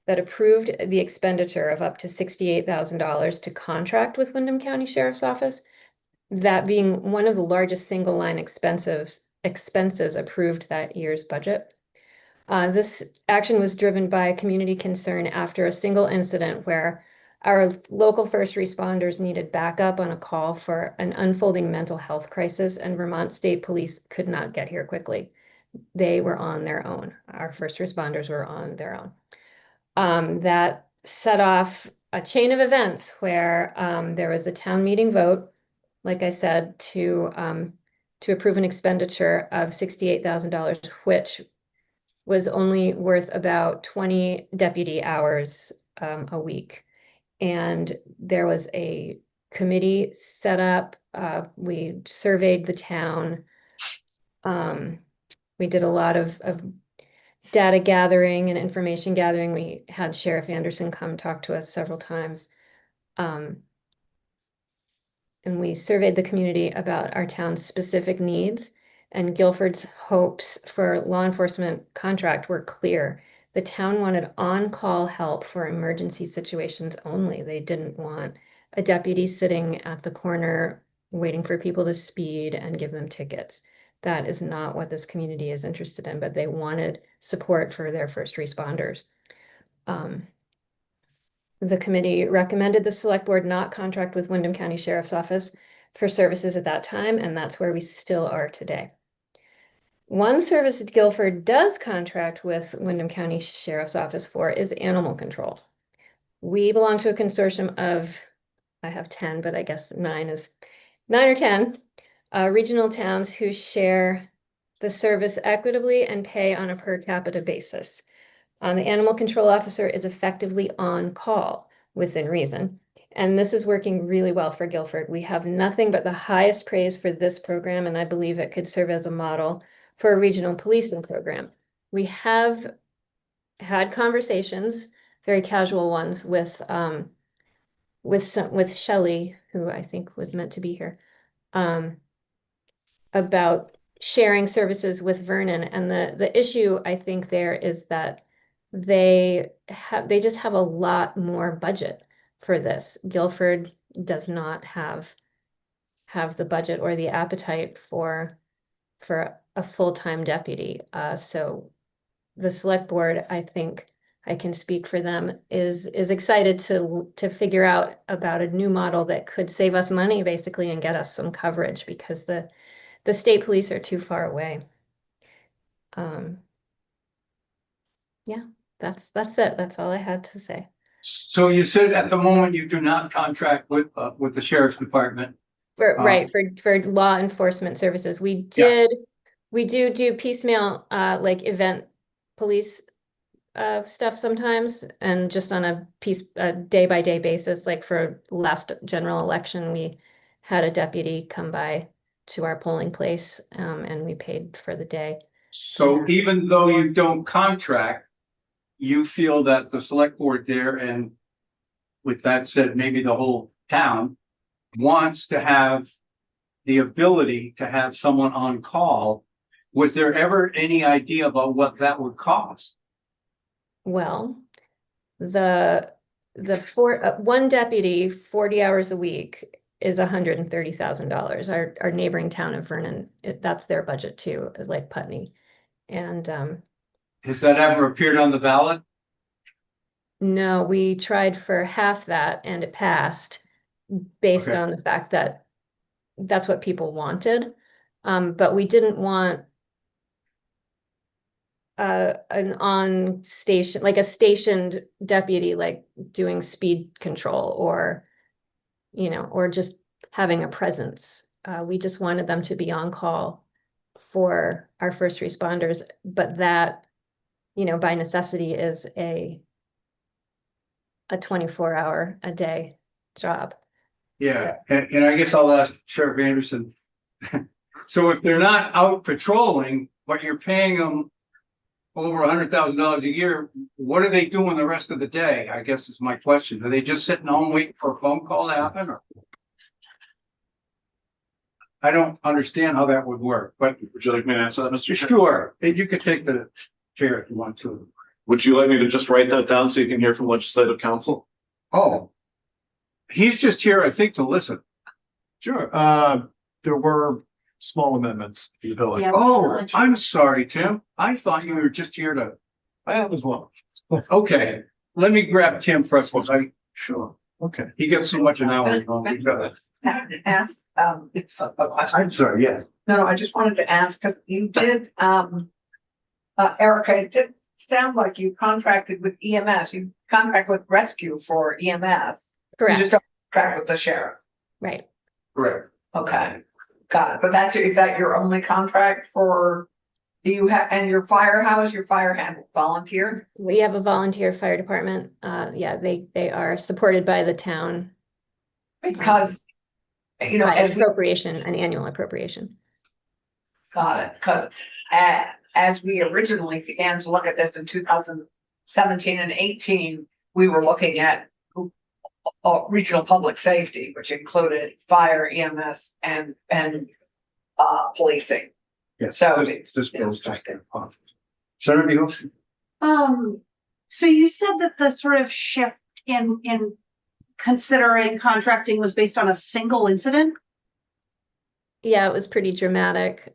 Speaker 9: that approved the expenditure of up to $68,000 to contract with Windham County Sheriff's Office, that being one of the largest single line expenses approved that year's budget. This action was driven by community concern after a single incident where our local first responders needed backup on a call for an unfolding mental health crisis, and Vermont State Police could not get here quickly. They were on their own. Our first responders were on their own. That set off a chain of events where there was a town meeting vote, like I said, to approve an expenditure of $68,000, which was only worth about 20 deputy hours a week. And there was a committee set up. We surveyed the town. We did a lot of data gathering and information gathering. We had Sheriff Anderson come talk to us several times. And we surveyed the community about our town's specific needs, and Guilford's hopes for law enforcement contract were clear. The town wanted on-call help for emergency situations only. They didn't want a deputy sitting at the corner waiting for people to speed and give them tickets. That is not what this community is interested in, but they wanted support for their first responders. The committee recommended the select board not contract with Windham County Sheriff's Office for services at that time, and that's where we still are today. One service that Guilford does contract with Windham County Sheriff's Office for is animal control. We belong to a consortium of, I have 10, but I guess 9 or 10 regional towns who share the service equitably and pay on a per capita basis. The animal control officer is effectively on call within reason. And this is working really well for Guilford. We have nothing but the highest praise for this program, and I believe it could serve as a model for a regional policing program. We have had conversations, very casual ones, with Shelley, who I think was meant to be here, about sharing services with Vernon. And the issue I think there is that they just have a lot more budget for this. Guilford does not have the budget or the appetite for a full-time deputy. So the select board, I think I can speak for them, is excited to figure out about a new model that could save us money basically and get us some coverage, because the state police are too far away. Yeah, that's it. That's all I had to say.
Speaker 2: So you said at the moment you do not contract with the sheriff's department.
Speaker 9: Right, for law enforcement services. We do piecemeal like event police stuff sometimes, and just on a day-by-day basis. Like for last general election, we had a deputy come by to our polling place, and we paid for the day.
Speaker 2: So even though you don't contract, you feel that the select board there, and with that said, maybe the whole town, wants to have the ability to have someone on call. Was there ever any idea about what that would cost?
Speaker 9: Well, one deputy, 40 hours a week, is $130,000. Our neighboring town of Vernon, that's their budget too, is like Putney. And
Speaker 2: Has that ever appeared on the ballot?
Speaker 9: no, we tried for half that and it passed based
Speaker 2: Okay.
Speaker 9: on the fact that that's what people wanted. But we didn't want an on station, like a stationed deputy, like doing speed control or just having a presence. We just wanted them to be on call for our first responders, but that, by necessity is a 24-hour a day job.
Speaker 2: Yeah, and I guess I'll ask Sheriff Anderson. So if they're not out patrolling, but you're paying them over $100,000 a year, what are they doing the rest of the day? I guess is my question. Are they just sitting home waiting for a phone call to happen? Or? I don't understand how that would work, but
Speaker 6: Would you like me to answer that, Mr. Chair?
Speaker 2: sure, you could take the chair if you want to.
Speaker 6: Would you like me to just write that down so you can hear from legislative council?
Speaker 2: Oh, he's just here, I think, to listen.
Speaker 10: Sure. There were small amendments to the bill.
Speaker 5: Yeah.
Speaker 2: Oh, I'm sorry, Tim. I thought you were just here to.
Speaker 10: I am as well.
Speaker 2: Okay, let me grab Tim first.
Speaker 10: Sure. Okay.
Speaker 2: He gets so much an hour. We got it.
Speaker 3: Ask, a question.
Speaker 2: I'm sorry, yes.
Speaker 3: No, I just wanted to ask, because you did, Erica, it did sound like you contracted with EMS. You contract with rescue for EMS. You just
Speaker 9: Correct,
Speaker 3: don't contract with the sheriff.
Speaker 9: right.
Speaker 2: Correct.
Speaker 3: Okay, got it. But is that your only contract for, and your fire, how is your fire handled? Volunteer?
Speaker 9: We have a volunteer fire department. Yeah, they are supported by the town.
Speaker 3: Because,
Speaker 9: By
Speaker 3: as we
Speaker 9: appropriation, an annual appropriation.
Speaker 3: got it, because as we originally began to look at this in 2017 and 18, we were looking at regional public safety, which included fire, EMS, and policing.
Speaker 10: Yes.
Speaker 3: So
Speaker 10: this-
Speaker 3: it's-
Speaker 10: This bill's
Speaker 3: it's
Speaker 10: just.
Speaker 3: like
Speaker 2: Senator Beals?
Speaker 5: So you said that the sort of shift in considering contracting was based on a single incident?
Speaker 9: Yeah, it was pretty dramatic.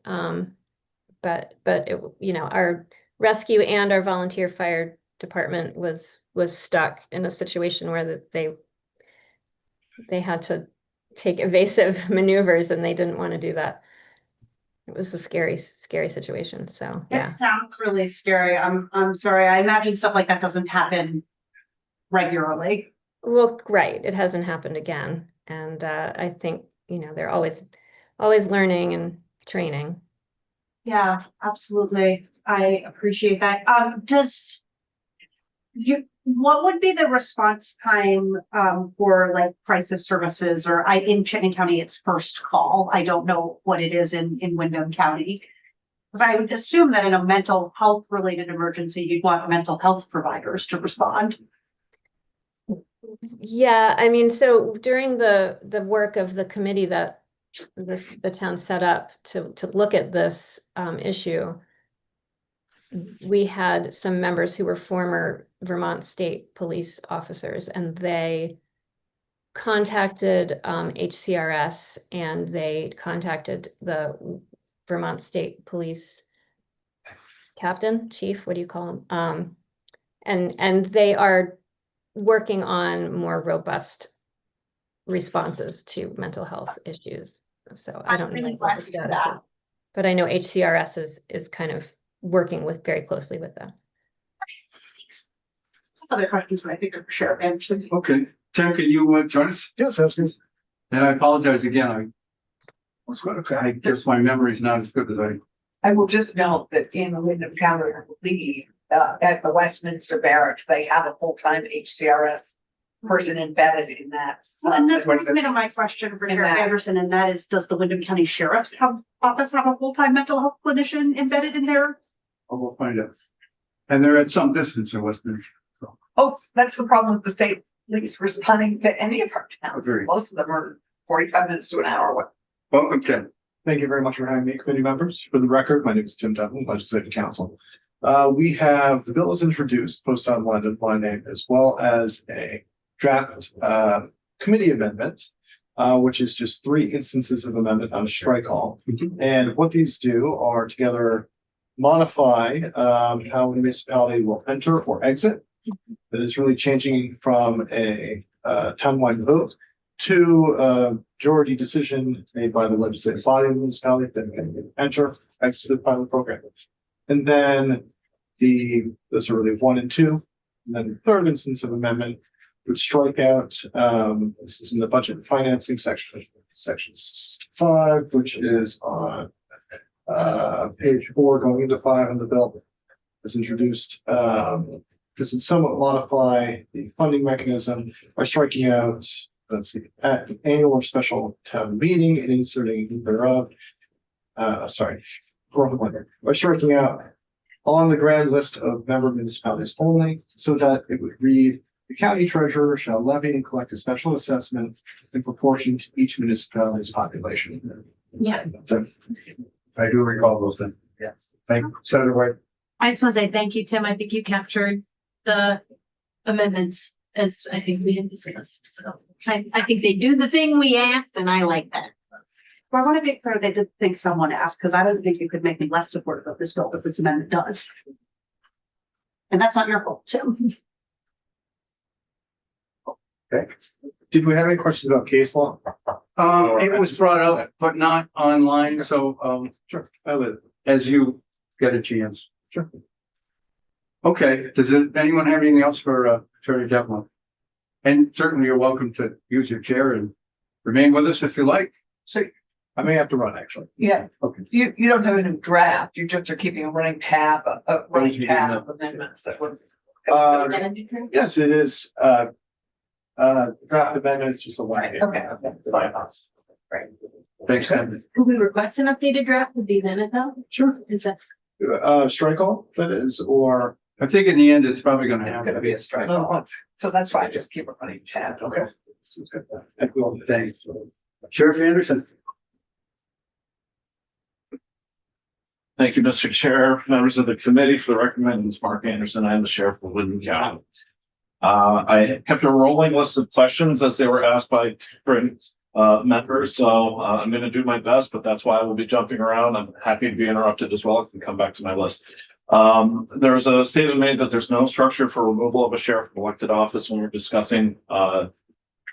Speaker 9: But it, our rescue and our volunteer fire department was stuck in a situation where they had to take evasive maneuvers and they didn't want to do that. It was a scary situation. So,
Speaker 5: It
Speaker 9: yeah.
Speaker 5: sounds really scary. I'm sorry. I imagine stuff like that doesn't happen regularly.
Speaker 9: Well, right. It hasn't happened again. And I think, they're always learning and training.
Speaker 5: Yeah, absolutely. I appreciate that. What would be the response time for like crisis services or in Chittenden County, it's first call. I don't know what it is in Windham County. Because I would assume that in a mental health related emergency, you'd want mental health providers to respond.
Speaker 9: Yeah, I mean, so during the work of the committee that the town set up to look at this issue, we had some members who were former Vermont State Police officers, and they contacted HCRS, and they contacted the Vermont State Police captain, chief, what do you call them? And they are working on more robust responses to mental health issues. So I don't
Speaker 5: really
Speaker 9: know
Speaker 5: glad
Speaker 9: what the
Speaker 5: to hear
Speaker 9: status
Speaker 5: that.
Speaker 9: is, but I know HCRS is kind of working very closely with them.
Speaker 5: Other questions, but I think are for Sheriff Anderson.
Speaker 2: Okay, Tim, can you join us?
Speaker 10: Yes, absolutely.
Speaker 2: And I apologize again. I guess my memory's not as good as
Speaker 3: I will just note that in Windham County, I believe, at the Westminster Barracks, they have a full-time HCRS person embedded in that.
Speaker 5: Well, and this brings me to my question for
Speaker 3: In
Speaker 5: Sheriff
Speaker 3: that.
Speaker 5: Anderson, and that is, does the Windham County Sheriff's Office have a full-time mental health clinician embedded in there?
Speaker 2: we'll find out. And they're at some distance in Westminster.
Speaker 3: Oh, that's the problem with the state police responding to any of our towns.
Speaker 2: Agreed.
Speaker 3: Most of them are 45 minutes to an hour.
Speaker 2: Welcome, Tim.
Speaker 10: Thank you very much for having me, committee members. For the record, my name is Tim Devlin, Legislative Counsel. We have, the bill is introduced, post on my name, as well as a draft committee amendment, which is just 3 instances of amendment on a strike all. And what these do are together modify how a municipality will enter or exit. It is really changing from a townwide vote to a majority decision made by the legislative body of the municipality that can enter, exit the pilot program. And then those are really 1 and 2. And then the third instance of amendment would strike out, this is in the budget and financing section 5, which is on page 4 going into 5 in the bill. Is introduced. This would somewhat modify the funding mechanism by striking out, let's see, at the annual or special town meeting and inserting thereof. By striking out on the grand list of member municipalities only, so that it would read, the county treasurer shall levy and collect a special assessment in proportion to each municipality's population.
Speaker 4: Yeah.
Speaker 2: So, I do recall those things. Yes. Thank you, Senator White.
Speaker 4: I just want to say thank you, Tim. I think you captured the amendments as I think we had discussed. So I think they do the thing we asked, and I like that.
Speaker 5: Well, I want to be clear, they did think someone asked, because I don't think you could make me less supportive of this bill, but this amendment does. And that's not your fault, Tim.
Speaker 10: Okay. Did we have any questions about case law?
Speaker 2: It was brought up, but not online, so,
Speaker 10: Sure. I live.
Speaker 2: as you get a chance.
Speaker 10: Sure.
Speaker 2: Okay, anyone have anything else for Attorney Devlin? And certainly you're welcome to use your chair and remain with us if you like.
Speaker 3: So,
Speaker 10: I may have to run, actually.
Speaker 3: yeah,
Speaker 2: Okay.
Speaker 3: you don't have a new draft, you just are keeping a running tab of amendments that would.
Speaker 10: Yes, it is. Draft amendment is just a line.
Speaker 3: Okay.
Speaker 2: Thanks, Sam.
Speaker 4: Could we request an updated draft with these in it though?
Speaker 10: Sure.
Speaker 4: Is that,
Speaker 10: strike all, that is, or?
Speaker 2: I think in the end, it's probably gonna
Speaker 3: It's
Speaker 2: have
Speaker 3: gonna
Speaker 2: to
Speaker 3: be
Speaker 2: be.
Speaker 3: a strike off. So that's why I just keep a running tab.
Speaker 10: Okay.
Speaker 2: Excellent, thanks. Sheriff Anderson.
Speaker 11: Thank you, Mr. Chair, members of the committee. For the record, my name is Mark Anderson. I am the sheriff of Windham County. I kept a rolling list of questions as they were asked by different members, so I'm going to do my best, but that's why I will be jumping around. I'm happy to be interrupted as well. I can come back to my list. There's a statement made that there's no structure for removal of a sheriff from elected office when we're discussing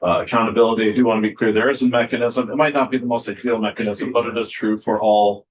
Speaker 11: accountability. I do want to be clear, there is a mechanism. It might not be the most ideal mechanism, but it is true for all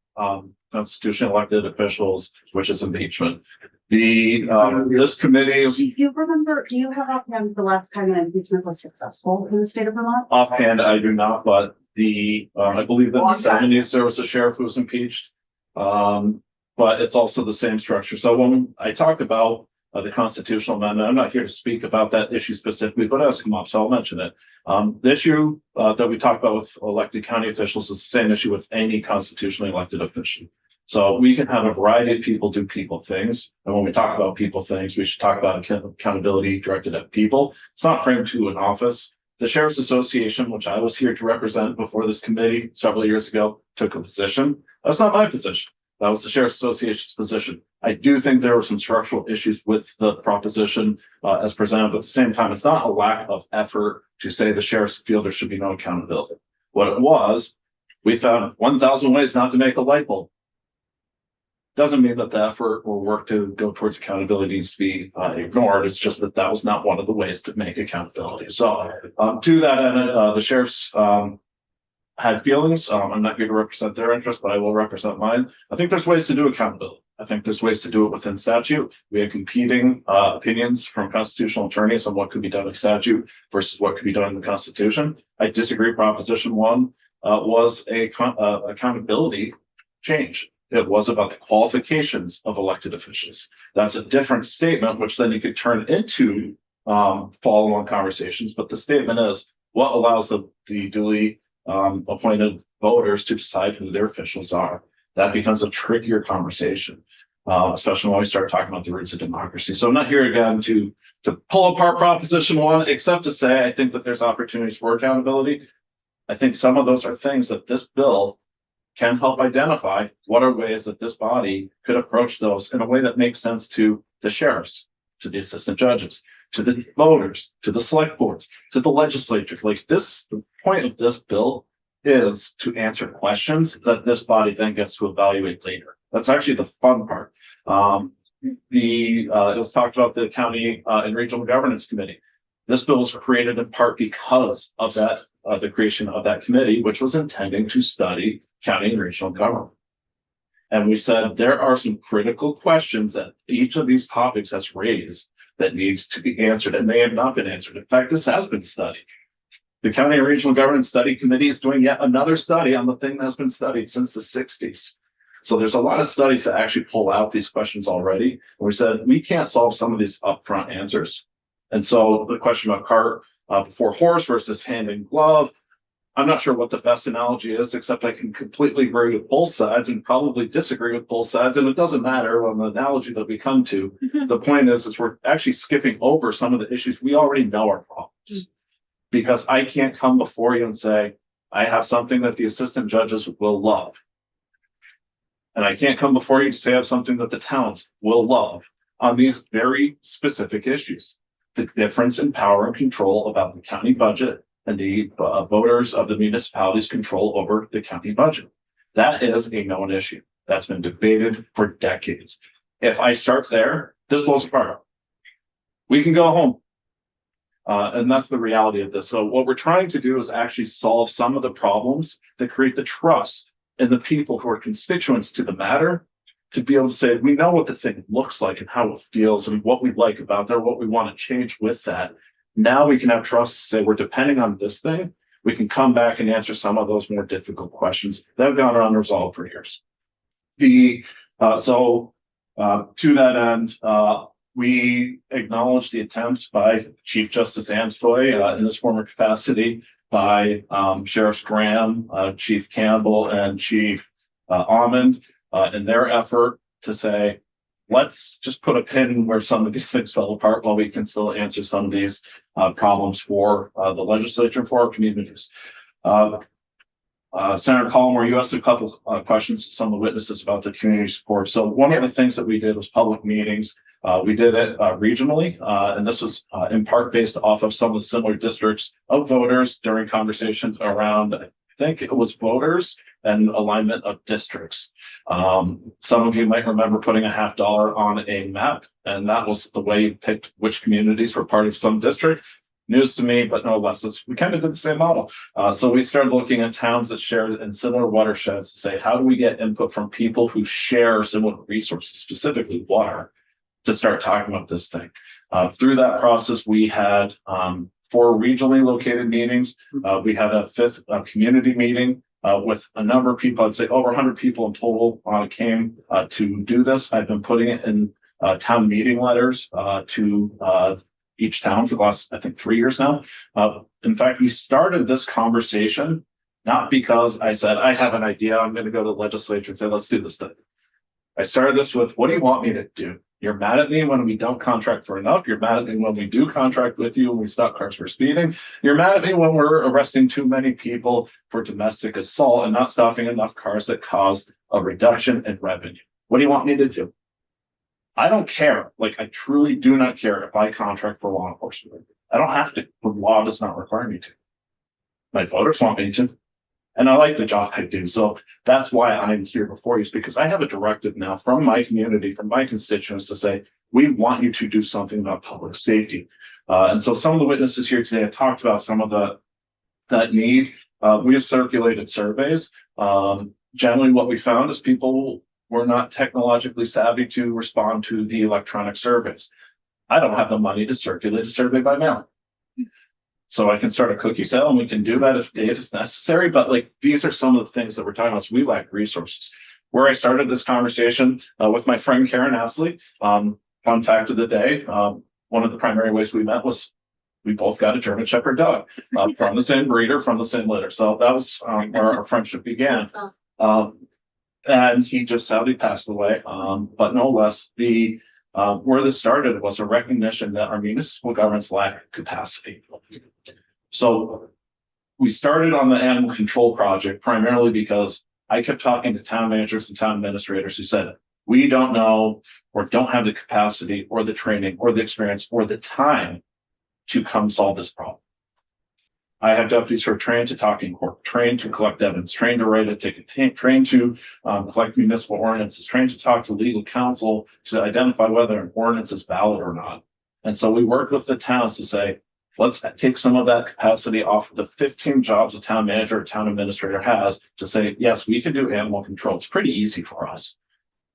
Speaker 11: constitutionally elected officials, which is impeachment. This committee is
Speaker 5: Do you remember, do you have offhand the last time an impeachment was successful in the state of Vermont?
Speaker 11: offhand, I do not, but I believe that in
Speaker 3: Long
Speaker 11: the
Speaker 3: time.
Speaker 11: '70s, there was a sheriff who was impeached. But it's also the same structure. So when I talk about the constitutional amendment, I'm not here to speak about that issue specifically, but it has come up, so I'll mention it. The issue that we talk about with elected county officials is the same issue with any constitutionally elected official. So we can have a variety of people do people things. And when we talk about people things, we should talk about accountability directed at people. It's not framed to an office. The Sheriff's Association, which I was here to represent before this committee several years ago, took a position. That's not my position. That was the Sheriff's Association's position. I do think there were some structural issues with the proposition as presented, but at the same time, it's not a lack of effort to say the sheriffs feel there should be no accountability. What it was, we found 1,000 ways not to make a light bulb. Doesn't mean that the effort or work to go towards accountability needs to be ignored. It's just that that was not one of the ways to make accountability. So to that end, the sheriffs had feelings. I'm not here to represent their interest, but I will represent mine. I think there's ways to do accountability. I think there's ways to do it within statute. We have competing opinions from constitutional attorneys on what could be done in statute versus what could be done in the Constitution. I disagree. Proposition 1 was a accountability change. It was about the qualifications of elected officials. That's a different statement, which then you could turn into follow-on conversations. But the statement is what allows the duly appointed voters to decide who their officials are. That becomes a trickier conversation, especially when we start talking about the roots of democracy. So I'm not here again to pull apart Proposition 1, except to say I think that there's opportunities for accountability. I think some of those are things that this bill can help identify what are ways that this body could approach those in a way that makes sense to the sheriffs, to the assistant judges, to the voters, to the select boards, to the legislature. Like this, the point of this bill is to answer questions that this body then gets to evaluate later. That's actually the fun part. It was talked about the county and regional governance committee. This bill was created in part because of that, the creation of that committee, which was intending to study county and regional government. And we said there are some critical questions that each of these topics has raised that needs to be answered, and they have not been answered. In fact, this has been studied. The County and Regional Governance Study Committee is doing yet another study on the thing that's been studied since the 60s. So there's a lot of studies that actually pull out these questions already. And we said, we can't solve some of these upfront answers. And so the question about cart before horse versus hand in glove, I'm not sure what the best analogy is, except I can completely agree with both sides and probably disagree with both sides. And it doesn't matter on the analogy that we come to. The point is we're actually skipping over some of the issues we already know are problems. Because I can't come before you and say, I have something that the assistant judges will love. And I can't come before you to say I have something that the towns will love on these very specific issues. The difference in power and control about the county budget and the voters of the municipalities' control over the county budget. That is a known issue. That's been debated for decades. If I start there, this blows apart. We can go home. And that's the reality of this. So what we're trying to do is actually solve some of the problems that create the trust in the people who are constituents to the matter, to be able to say, we know what the thing looks like and how it feels and what we like about that, what we want to change with that. Now we can have trust to say we're depending on this thing. We can come back and answer some of those more difficult questions that have gone unresolved for years. To that end, we acknowledge the attempts by Chief Justice Amstoy in his former capacity, by Sheriffs Graham, Chief Campbell, and Chief Almond in their effort to say, let's just put a pin where some of these things fell apart while we can still answer some of these problems for the legislature, for our communities. Senator Collmore, you asked a couple questions to some of the witnesses about the community support. So one of the things that we did was public meetings. We did it regionally, and this was in part based off of some of the similar districts of voters during conversations around, I think it was voters and alignment of districts. Some of you might remember putting $50 on a map, and that was the way you picked which communities were part of some district. News to me, but no less. We kind of did the same model. So we started looking at towns that share in similar watersheds to say, how do we get input from people who share similar resources, specifically water, to start talking about this thing. Through that process, we had 4 regionally located meetings. We had a 5th community meeting with a number of people. I'd say over 100 people in total came to do this. I've been putting it in town meeting letters to each town for the last, I think, 3 years now. In fact, we started this conversation not because I said, I have an idea, I'm going to go to the legislature and say, let's do this thing. I started this with, what do you want me to do? You're mad at me when we don't contract for enough. You're mad at me when we do contract with you and we stop cars for speeding. You're mad at me when we're arresting too many people for domestic assault and not stopping enough cars that cause a reduction in revenue. What do you want me to do? I don't care. Like, I truly do not care if I contract for law enforcement. I don't have to. The law does not require me to. My voters want me to. And I like the job I do. So that's why I'm here before you, is because I have a directive now from my community, from my constituents to say, we want you to do something about public safety. And so some of the witnesses here today have talked about some of that need. We have circulated surveys. Generally what we found is people were not technologically savvy to respond to the electronic surveys. I don't have the money to circulate a survey by mail. So I can start a cookie sale and we can do that if data is necessary. But like, these are some of the things that we're talking about. So we lack resources. Where I started this conversation with my friend Karen Astley, fun fact of the day, one of the primary ways we met was we both got a German Shepherd dog from the same breeder, from the same litter. So that was where our friendship began. And he just sadly passed away. But no less, where this started was a recognition that our municipal governments lack capacity. So we started on the animal control project primarily because I kept talking to town managers and town administrators who said, we don't know or don't have the capacity or the training or the experience or the time to come solve this problem. I have deputies who are trained to talk in court, trained to collect evidence, trained to write a ticket, trained to collect municipal ordinances, trained to talk to legal counsel to identify whether an ordinance is valid or not. And so we worked with the towns to say, let's take some of that capacity off the 15 jobs a town manager or town administrator has to say, yes, we can do animal control. It's pretty easy for us.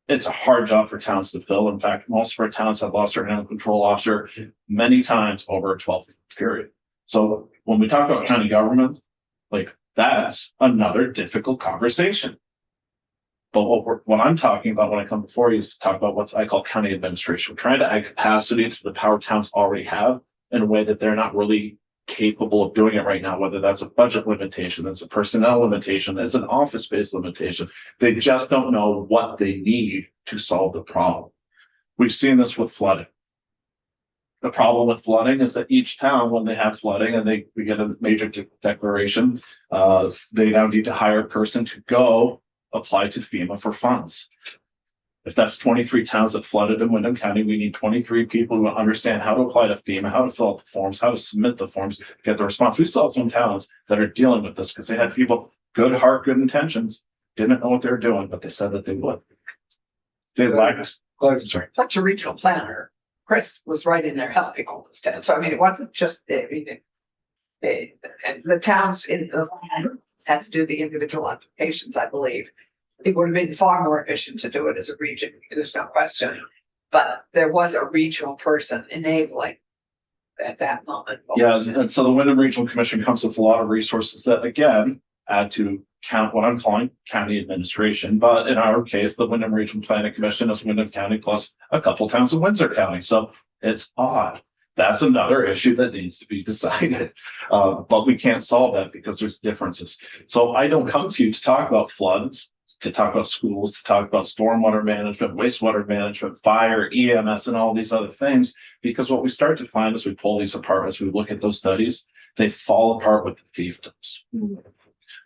Speaker 11: It's a hard job for towns to fill. In fact, most of our towns have lost their animal control officer many times over a 12-month period. So when we talk about county government, like, that's another difficult conversation. But what I'm talking about when I come before you is talk about what I call county administration. We're trying to add capacity to the power towns already have in a way that they're not really capable of doing it right now, whether that's a budget limitation, that's a personnel limitation, that's an office space limitation. They just don't know what they need to solve the problem. We've seen this with flooding. The problem with flooding is that each town, when they have flooding and we get a major declaration, they now need to hire a person to go apply to FEMA for funds. If that's 23 towns that flooded in Windham County, we need 23 people who understand how to apply to FEMA, how to fill out the forms, how to submit the forms, get the response. We still have some towns that are dealing with this because they had people, good heart, good intentions, didn't know what they were doing, but they said that they would. They lacked. Sorry.
Speaker 3: Such a regional planner. Chris was right in there helping all this town. So I mean, it wasn't just the towns in the had to do the individual applications, I believe. It would have been far more efficient to do it as a region, there's no question. But there was a regional person enabling at that moment.
Speaker 11: Yeah, and so the Windham Regional Commission comes with a lot of resources that, again, add to count what I'm calling county administration. But in our case, the Windham Regional Planning Commission is Windham County plus a couple towns in Windsor County. So it's odd. That's another issue that needs to be decided. But we can't solve that because there's differences. So I don't come to you to talk about floods to talk about schools, to talk about stormwater management, wastewater management, fire, EMS, and all these other things. Because what we start to find as we pull these apart, as we look at those studies, they fall apart with the fiefdoms.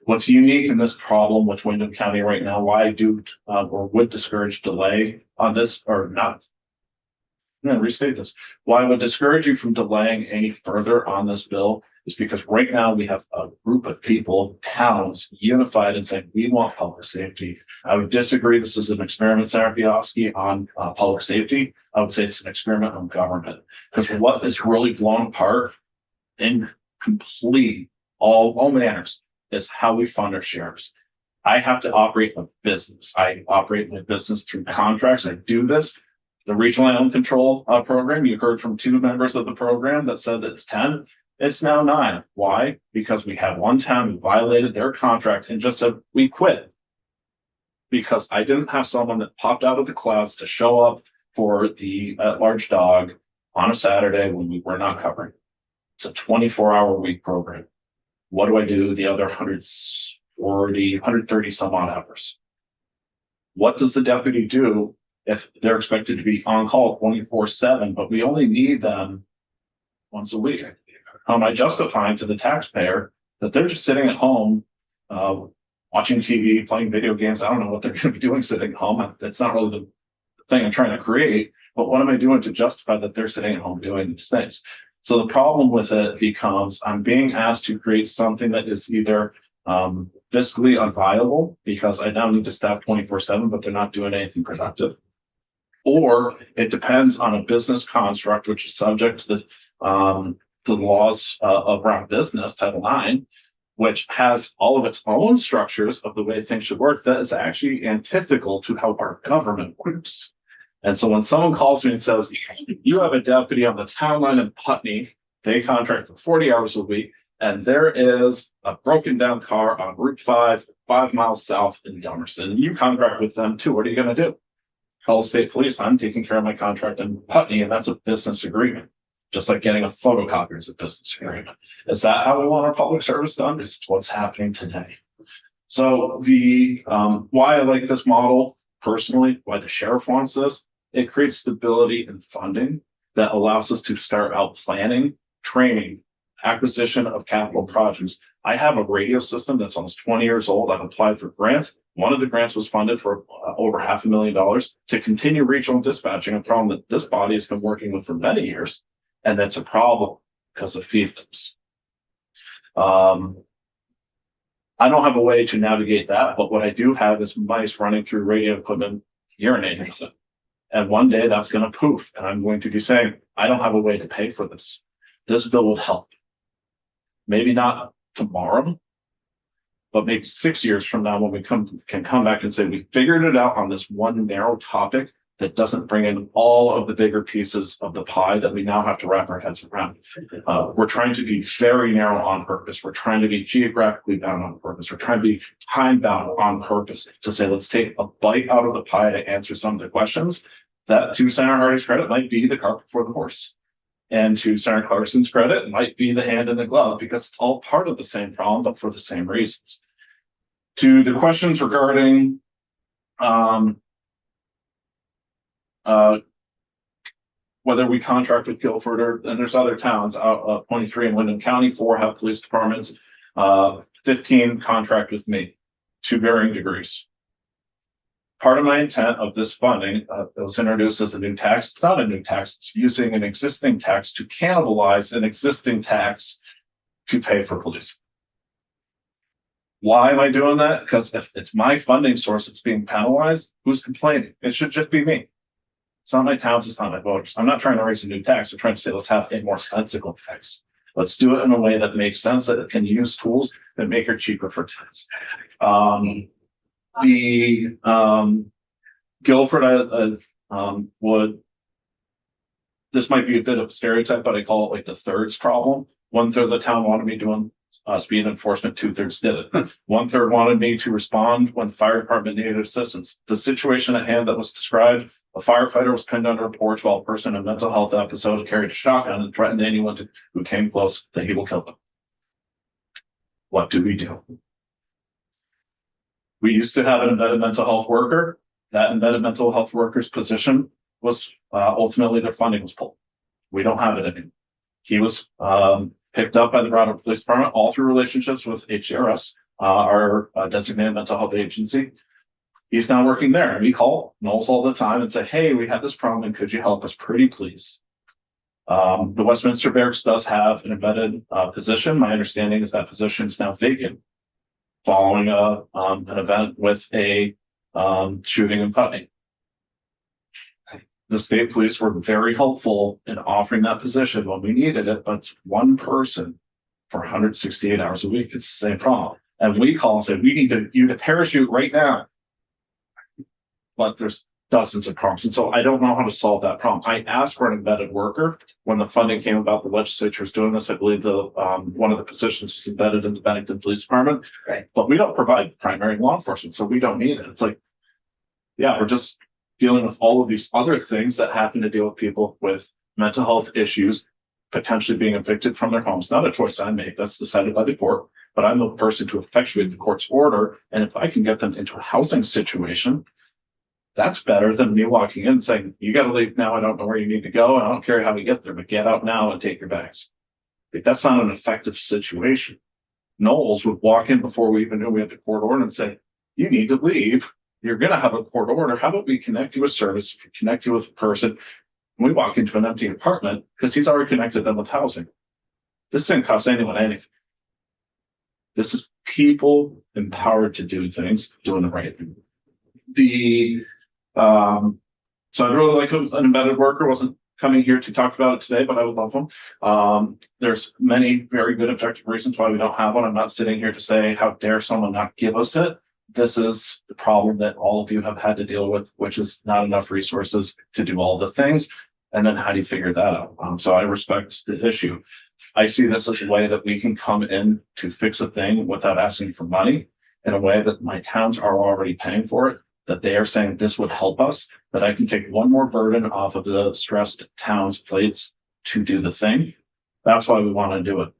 Speaker 11: What's unique in this problem with Windham County right now, why I do or would discourage delay on this, or not. I'm going to restate this. Why I would discourage you from delaying any further on this bill is because right now we have a group of people, towns, unified and saying, we want public safety. I would disagree. This is an experiment, Sarah Piofsky, on public safety. I would say it's an experiment on government, because what is really blown apart in complete all manners is how we fund our sheriffs. I have to operate a business. I operate my business through contracts. I do this. The regional animal control program, you heard from 2 members of the program that said it's 10. It's now 9. Why? Because we have one town who violated their contract and just said, we quit. Because I didn't have someone that popped out of the clouds to show up for the large dog on a Saturday when we were not covering. It's a 24-hour week program. What do I do the other 130 some odd hours? What does the deputy do if they're expected to be on call 24/7, but we only need them once a week? How am I justifying to the taxpayer that they're just sitting at home, watching TV, playing video games? I don't know what they're going to be doing sitting at home. That's not really the thing I'm trying to create, but what am I doing to justify that they're sitting at home doing these things? So the problem with it becomes I'm being asked to create something that is either fiscally unviable because I now need to staff 24/7, but they're not doing anything productive. Or it depends on a business construct, which is subject to the laws around business, Title IX, which has all of its own structures of the way things should work that is actually antithetical to how our government works. And so when someone calls me and says, you have a deputy on the town line in Putney, they contract for 40 hours a week, and there is a broken down car on Route 5, 5 miles south in Dummerston. You contract with them too. What are you going to do? Call the state police. I'm taking care of my contract in Putney, and that's a business agreement. Just like getting a photocopier is a business agreement. Is that how we want our public service done? It's what's happening today. So the why I like this model personally, why the sheriff wants this, it creates stability and funding that allows us to start out planning, training, acquisition of capital projects. I have a radio system that's almost 20 years old. I've applied for grants. One of the grants was funded for over $500,000 to continue regional dispatching, a problem that this body has been working with for many years. And that's a problem because of fiefdoms. I don't have a way to navigate that, but what I do have is mice running through radio equipment, urinating with it. And one day that's going to poof, and I'm going to be saying, I don't have a way to pay for this. This bill would help. Maybe not tomorrow, but maybe 6 years from now when we can come back and say, we figured it out on this one narrow topic that doesn't bring in all of the bigger pieces of the pie that we now have to wrap our heads around. We're trying to be very narrow on purpose. We're trying to be geographically bound on purpose. We're trying to be time bound on purpose to say, let's take a bite out of the pie to answer some of the questions. That, to Senator Hardy's credit, might be the cart before the horse. And to Senator Clarkson's credit, it might be the hand in the glove, because it's all part of the same problem, but for the same reasons. To the questions regarding whether we contract with Guilford and there's other towns out 23 in Windham County, 4 have police departments, 15 contract with me to varying degrees. Part of my intent of this funding was introduced as a new tax. It's not a new tax. It's using an existing tax to cannibalize an existing tax to pay for police. Why am I doing that? Because if it's my funding source that's being penalized, who's complaining? It should just be me. It's not my towns, it's not my voters. I'm not trying to raise a new tax. I'm trying to say, let's have a more sensible tax. Let's do it in a way that makes sense, that it can use tools that make it cheaper for towns. Guilford would, this might be a bit of a stereotype, but I call it like the thirds problem. 1/3 of the town wanted me doing speed enforcement, 2/3 did it. 1/3 wanted me to respond when the fire department needed assistance. The situation at hand that was described, a firefighter was pinned under a porch while a person in a mental health episode carried a shotgun and threatened anyone who came close that he will kill them. What do we do? We used to have an embedded mental health worker. That embedded mental health worker's position was ultimately their funding was pulled. We don't have it anymore. He was picked up by the Brownwood Police Department, all through relationships with HCRS, our designated mental health agency. He's now working there, and we call Knowles all the time and say, hey, we have this problem, and could you help us pretty please? The Westminster Barracks does have an embedded position. My understanding is that position is now vacant following an event with a shooting in Putney. The state police were very helpful in offering that position when we needed it, but it's one person for 168 hours a week. It's the same problem. And we call and say, we need you to parachute right now. But there's dozens of problems. And so I don't know how to solve that problem. I asked for an embedded worker when the funding came about. The legislature was doing this. I believe one of the positions was embedded in the Bennington Police Department.
Speaker 3: Right.
Speaker 11: But we don't provide primary law enforcement, so we don't need it. It's like, yeah, we're just dealing with all of these other things that happen to deal with people with mental health issues, potentially being evicted from their homes. Not a choice I make. That's decided by the court. But I'm the person to effectuate the court's order. And if I can get them into a housing situation, that's better than me walking in and saying, you got to leave now. I don't know where you need to go. And I don't care how we get there, but get out now and take your bags. Like, that's not an effective situation. Knowles would walk in before we even knew we had the court order and say, you need to leave. You're going to have a court order. How about we connect you with service, connect you with a person? We walk into an empty apartment because he's already connected them with housing. This didn't cost anyone anything. This is people empowered to do things, doing the right thing. So I'd really like an embedded worker. Wasn't coming here to talk about it today, but I would love one. There's many very good objective reasons why we don't have one. I'm not sitting here to say, how dare someone not give us it? This is the problem that all of you have had to deal with, which is not enough resources to do all the things. And then how do you figure that out? So I respect the issue. I see this as a way that we can come in to fix a thing without asking for money, in a way that my towns are already paying for it, that they are saying this would help us, that I can take one more burden off of the stressed towns' plates to do the thing. That's why we want to do it.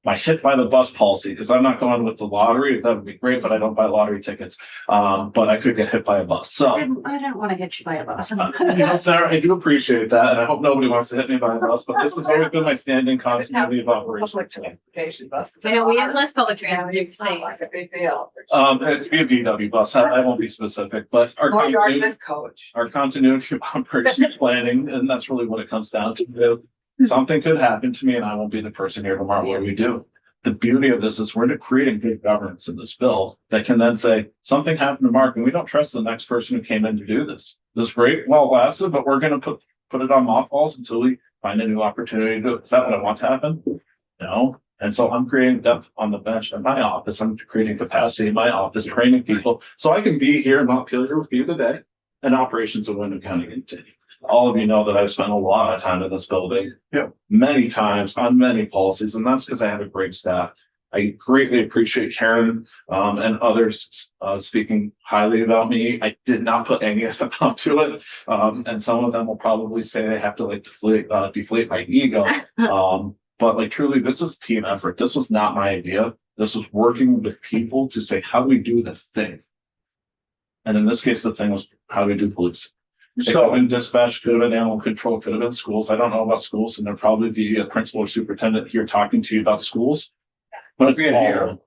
Speaker 11: My hit by the bus policy, because I'm not going with the lottery. That would be great, but I don't buy lottery tickets. But I could get hit by a bus. So
Speaker 5: I don't want to hit you by a bus.
Speaker 11: Sarah, I do appreciate that, and I hope nobody wants to hit me by a bus. But this has always been my standing continuity of operation.
Speaker 3: Public transportation buses.
Speaker 4: I know we have less public
Speaker 3: Yeah,
Speaker 4: transit,
Speaker 3: it's not like a big deal.
Speaker 11: It'd be a VW bus. I won't be specific, but our
Speaker 3: Or your
Speaker 11: continuity,
Speaker 3: with coach.
Speaker 11: our continuity of operation planning, and that's really what it comes down to. Something could happen to me, and I won't be the person here tomorrow. What do we do? The beauty of this is we're creating good governance in this bill that can then say something happened to Mark and we don't trust the next person who came in to do this. This is great, well lasted, but we're going to put it on mothballs until we find a new opportunity to do it. Is that what I want to happen? No. And so I'm creating depth on the bench in my office. I'm creating capacity in my office, training people so I can be here in Montpelier with you today and operations in Windham County continue. All of you know that I've spent a lot of time in this building, many times on many policies, and that's because I have a great staff. I greatly appreciate Karen and others speaking highly about me. I did not put any of them up to it, and some of them will probably say they have to like deflate my ego. But like truly, this is team effort. This was not my idea. This was working with people to say, how do we do the thing? And in this case, the thing was, how do we do police? So in dispatch, could have been animal control, could have been schools. I don't know about schools, and there'll probably be a principal or superintendent here talking to you about schools. But it's all.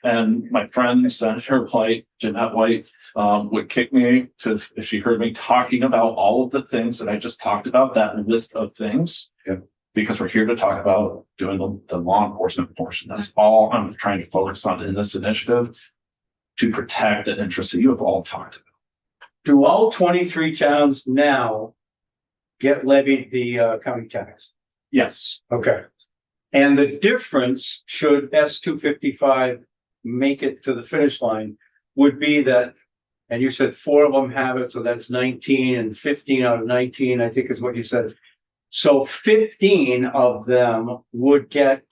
Speaker 11: And my friend, Senator White, Jeanette White, would kick me to if she heard me talking about all of the things that I just talked about, that list of things.
Speaker 2: Yeah.
Speaker 11: Because we're here to talk about doing the law enforcement portion. That's all I'm trying to focus on in this initiative, to protect the interests that you have all talked about.
Speaker 2: Do all 23 towns now get levied the county tax?
Speaker 11: Yes.
Speaker 2: Okay. And the difference, should S-255 make it to the finish line, would be that, and you said 4 of them have it, so that's 19, and 15 out of 19, I think is what you said. So 15 of them would get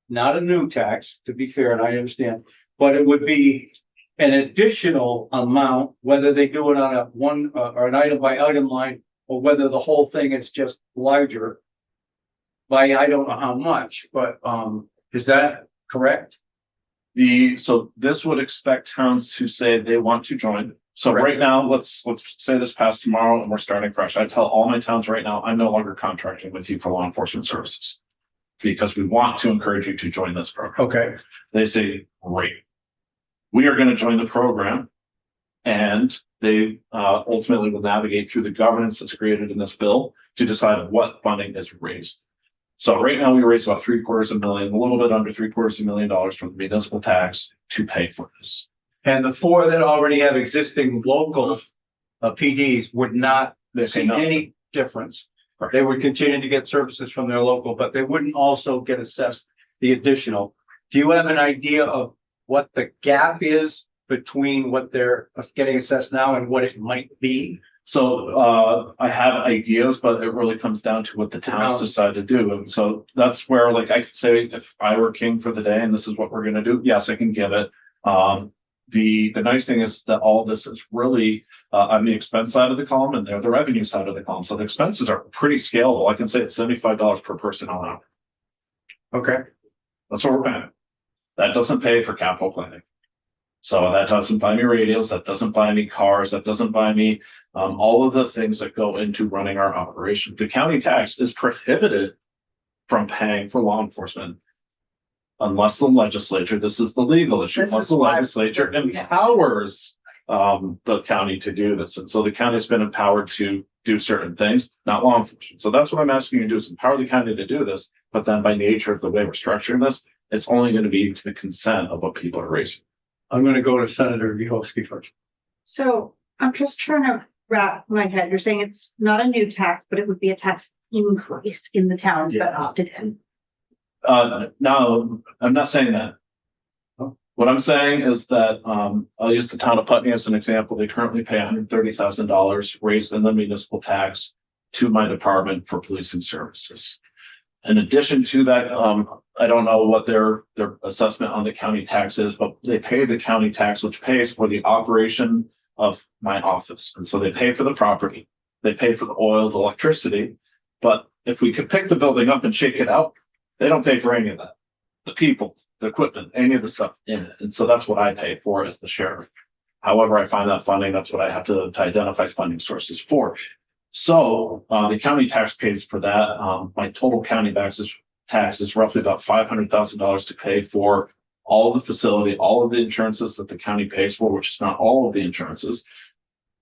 Speaker 2: not a new tax, to be fair, and I understand, but it would be an additional amount, whether they do it on a one or an item by item line, or whether the whole thing is just larger by, I don't know how much, but is that correct?
Speaker 11: So this would expect towns to say they want to join. So right now, let's say this past tomorrow and we're starting fresh. I tell all my towns right now, I'm no longer contracting with you for law enforcement services. Because we want to encourage you to join this program.
Speaker 2: Okay,
Speaker 11: They say, great. We are going to join the program. And they ultimately will navigate through the governance that's created in this bill to decide what funding is raised. So right now we raise about $750,000, a little bit under $750,000 from the municipal tax to pay for this.
Speaker 2: and the four that already have existing local PDs would not
Speaker 11: They say
Speaker 2: see
Speaker 11: no.
Speaker 2: any difference.
Speaker 11: Correct.
Speaker 2: They would continue to get services from their local, but they wouldn't also get assessed the additional. Do you have an idea of what the gap is between what they're getting assessed now and what it might be?
Speaker 11: So I have ideas, but it really comes down to what the towns decide to do. And so that's where, like, I could say if I were king for the day and this is what we're gonna do, yes, I can give it. The nice thing is that all this is really on the expense side of the column and they're the revenue side of the column. So the expenses are pretty scalable. I can say it's $75 per person an hour.
Speaker 2: Okay,
Speaker 11: That's what we're paying. That doesn't pay for capital planning. So that doesn't buy me radios, that doesn't buy me cars, that doesn't buy me all of the things that go into running our operation. The county tax is prohibited from paying for law enforcement. Unless the legislature, this is the legal issue,
Speaker 1: This
Speaker 11: unless
Speaker 1: is
Speaker 11: the
Speaker 1: why-
Speaker 11: legislature empowers the county to do this. And so the county's been empowered to do certain things, not law enforcement. So that's what I'm asking you to do, is empower the county to do this. But then by nature of the way we're structuring this, it's only going to be to the consent of what people are raising.
Speaker 2: I'm gonna go to Senator Yuhovsky first.
Speaker 5: So I'm just trying to wrap my head. You're saying it's not a new tax, but it would be a tax increase in the towns that opted in.
Speaker 11: No, I'm not saying that. What I'm saying is that, I'll use the town of Putney as an example. They currently pay $130,000 raised in the municipal tax to my department for policing services. In addition to that, I don't know what their assessment on the county tax is, but they pay the county tax, which pays for the operation of my office. And so they pay for the property, they pay for the oil, the electricity. But if we could pick the building up and shake it out, they don't pay for any of that. The people, the equipment, any of the stuff in it. And so that's what I pay for as the sheriff. However, I find that funding, that's what I have to identify funding sources for. So the county tax pays for that. My total county tax is roughly about $500,000 to pay for all of the facility, all of the insurances that the county pays for, which is not all of the insurances.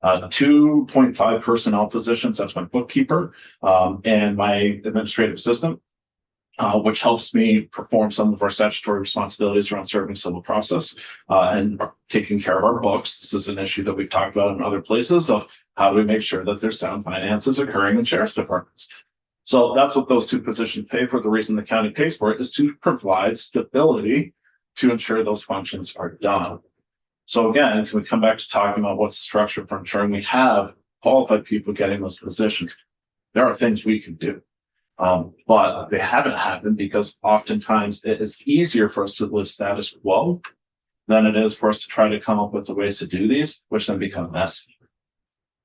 Speaker 11: 2.5 personnel positions, that's my bookkeeper, and my administrative assistant, which helps me perform some of our statutory responsibilities around serving civil process, and taking care of our books. This is an issue that we've talked about in other places of how do we make sure that there's sound finances occurring in sheriff's departments. So that's what those two positions pay for. The reason the county pays for it is to provide stability to ensure those functions are done. So again, can we come back to talking about what's the structure for ensuring we have qualified people getting those positions? There are things we can do. But they haven't happened because oftentimes it is easier for us to live status quo than it is for us to try to come up with the ways to do these, which then become messy.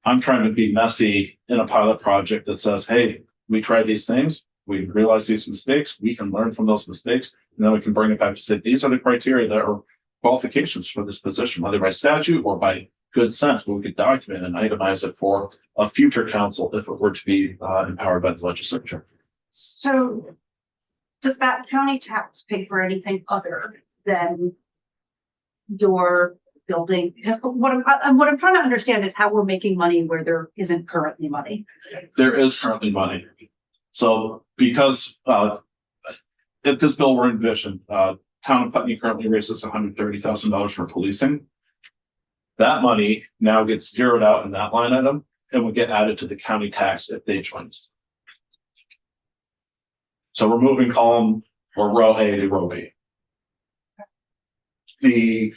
Speaker 11: I'm trying to be messy in a pilot project that says, hey, we tried these things, we realized these mistakes, we can learn from those mistakes, and then we can bring it back to say, these are the criteria that are qualifications for this position, whether by statute or by good sense, but we could document and itemize it for a future council if it were to be empowered by the legislature.
Speaker 5: So does that county tax pay for anything other than your building? Because what I'm trying to understand is how we're making money where there isn't currently money.
Speaker 11: There is currently money. So because if this bill were envisioned, town of Putney currently raises $130,000 for policing. That money now gets zeroed out in that line item and would get added to the county tax if they join. So we're moving column or row A to row B. The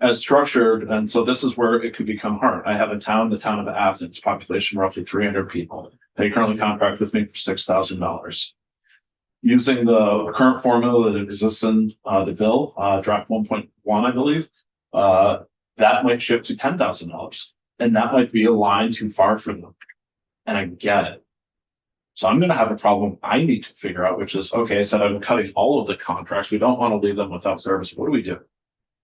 Speaker 11: as structured, and so this is where it could become hard. I have a town, the town of Athens, population roughly 300 people. They currently contract with me for $6,000. Using the current formula that exists in the bill, draft 1.1, I believe, that might shift to $10,000, and that might be a line too far for them. And I get it. So I'm gonna have a problem I need to figure out, which is, okay, so I'm cutting all of the contracts. We don't want to leave them without service. What do?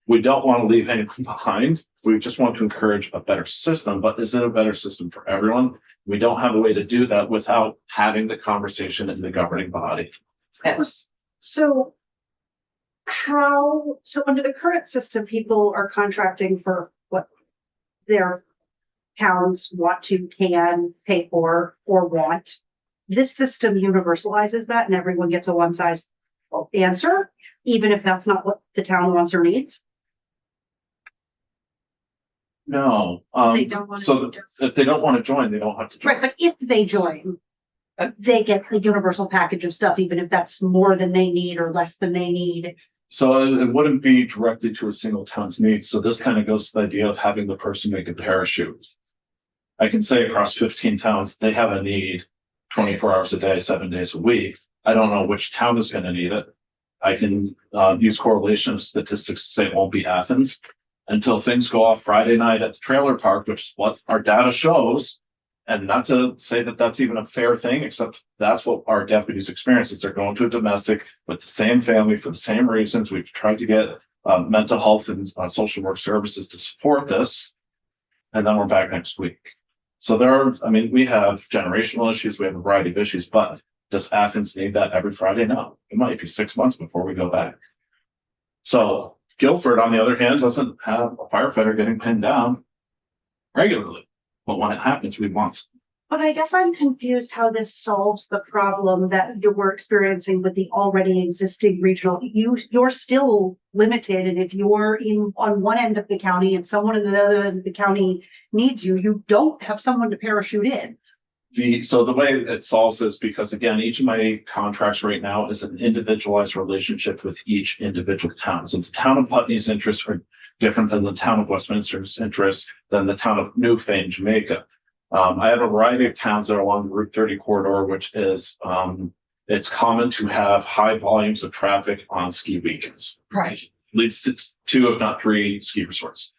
Speaker 11: We don't want to leave anything behind. We just want to encourage a better system, but is it a better system for everyone? We don't have a way to do that without having the conversation in the governing body.
Speaker 5: So so under the current system, people are contracting for what their towns want to, can pay for or want. This system universalizes that and everyone gets a one size answer, even if that's not what the town wants or needs.
Speaker 11: No,
Speaker 4: They don't want
Speaker 11: so
Speaker 4: to.
Speaker 11: if they don't want to join, they don't have to join.
Speaker 5: Right, but if they join, they get the universal package of stuff, even if that's more than they need or less than they need.
Speaker 11: So it wouldn't be directly to a single town's needs. So this kind of goes to the idea of having the person make a parachute. I can say across 15 towns, they have a need 24 hours a day, 7 days a week. I don't know which town is going to need it. I can use correlation statistics to say it won't be Athens until things go off Friday night at the trailer park, which is what our data shows. And not to say that that's even a fair thing, except that's what our deputies experience is they're going to a domestic with the same family for the same reasons. We've tried to get mental health and social work services to support this. And then we're back next week. So we have generational issues. We have a variety of issues, but does Athens need that every Friday? No, it might be 6 months before we go back. So Guilford, on the other hand, doesn't have a firefighter getting pinned down regularly. But when it happens, we want some.
Speaker 5: But I guess I'm confused how this solves the problem that we're experiencing with the already existing regional. You're still limited, and if you're on one end of the county and someone in the other end of the county needs you, you don't have someone to parachute in.
Speaker 11: So the way it solves this, because again, each of my contracts right now is an individualized relationship with each individual town. So the town of Putney's interests are different than the town of Westminster's interests, than the town of Newfane, Jamaica. I have a variety of towns that are along the Route 30 corridor, which is, it's common to have high volumes of traffic on ski weekends.
Speaker 3: Right.
Speaker 11: Leads to 2, if not 3 ski resorts.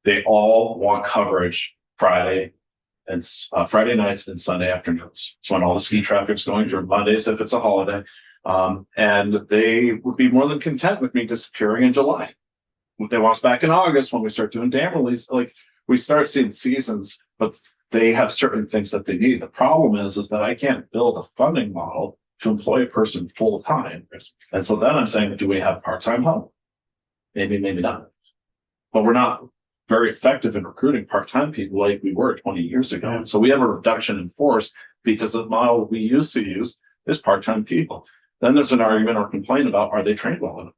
Speaker 11: They all want coverage Friday nights and Sunday afternoons. It's when all the ski traffic's going through, Mondays if it's a holiday. And they would be more than content with me disappearing in July. If they want us back in August when we start doing dam release, like we start seeing seasons, but they have certain things that they need. The problem is that I can't build a funding model to employ a person full time. And so then I'm saying, do we have part-time help? Maybe, maybe not. But we're not very effective in recruiting part-time people like we were 20 years ago. And so we have a reduction in force because the model we used to use is part-time people. Then there's an argument or complaint about, are they trained well enough?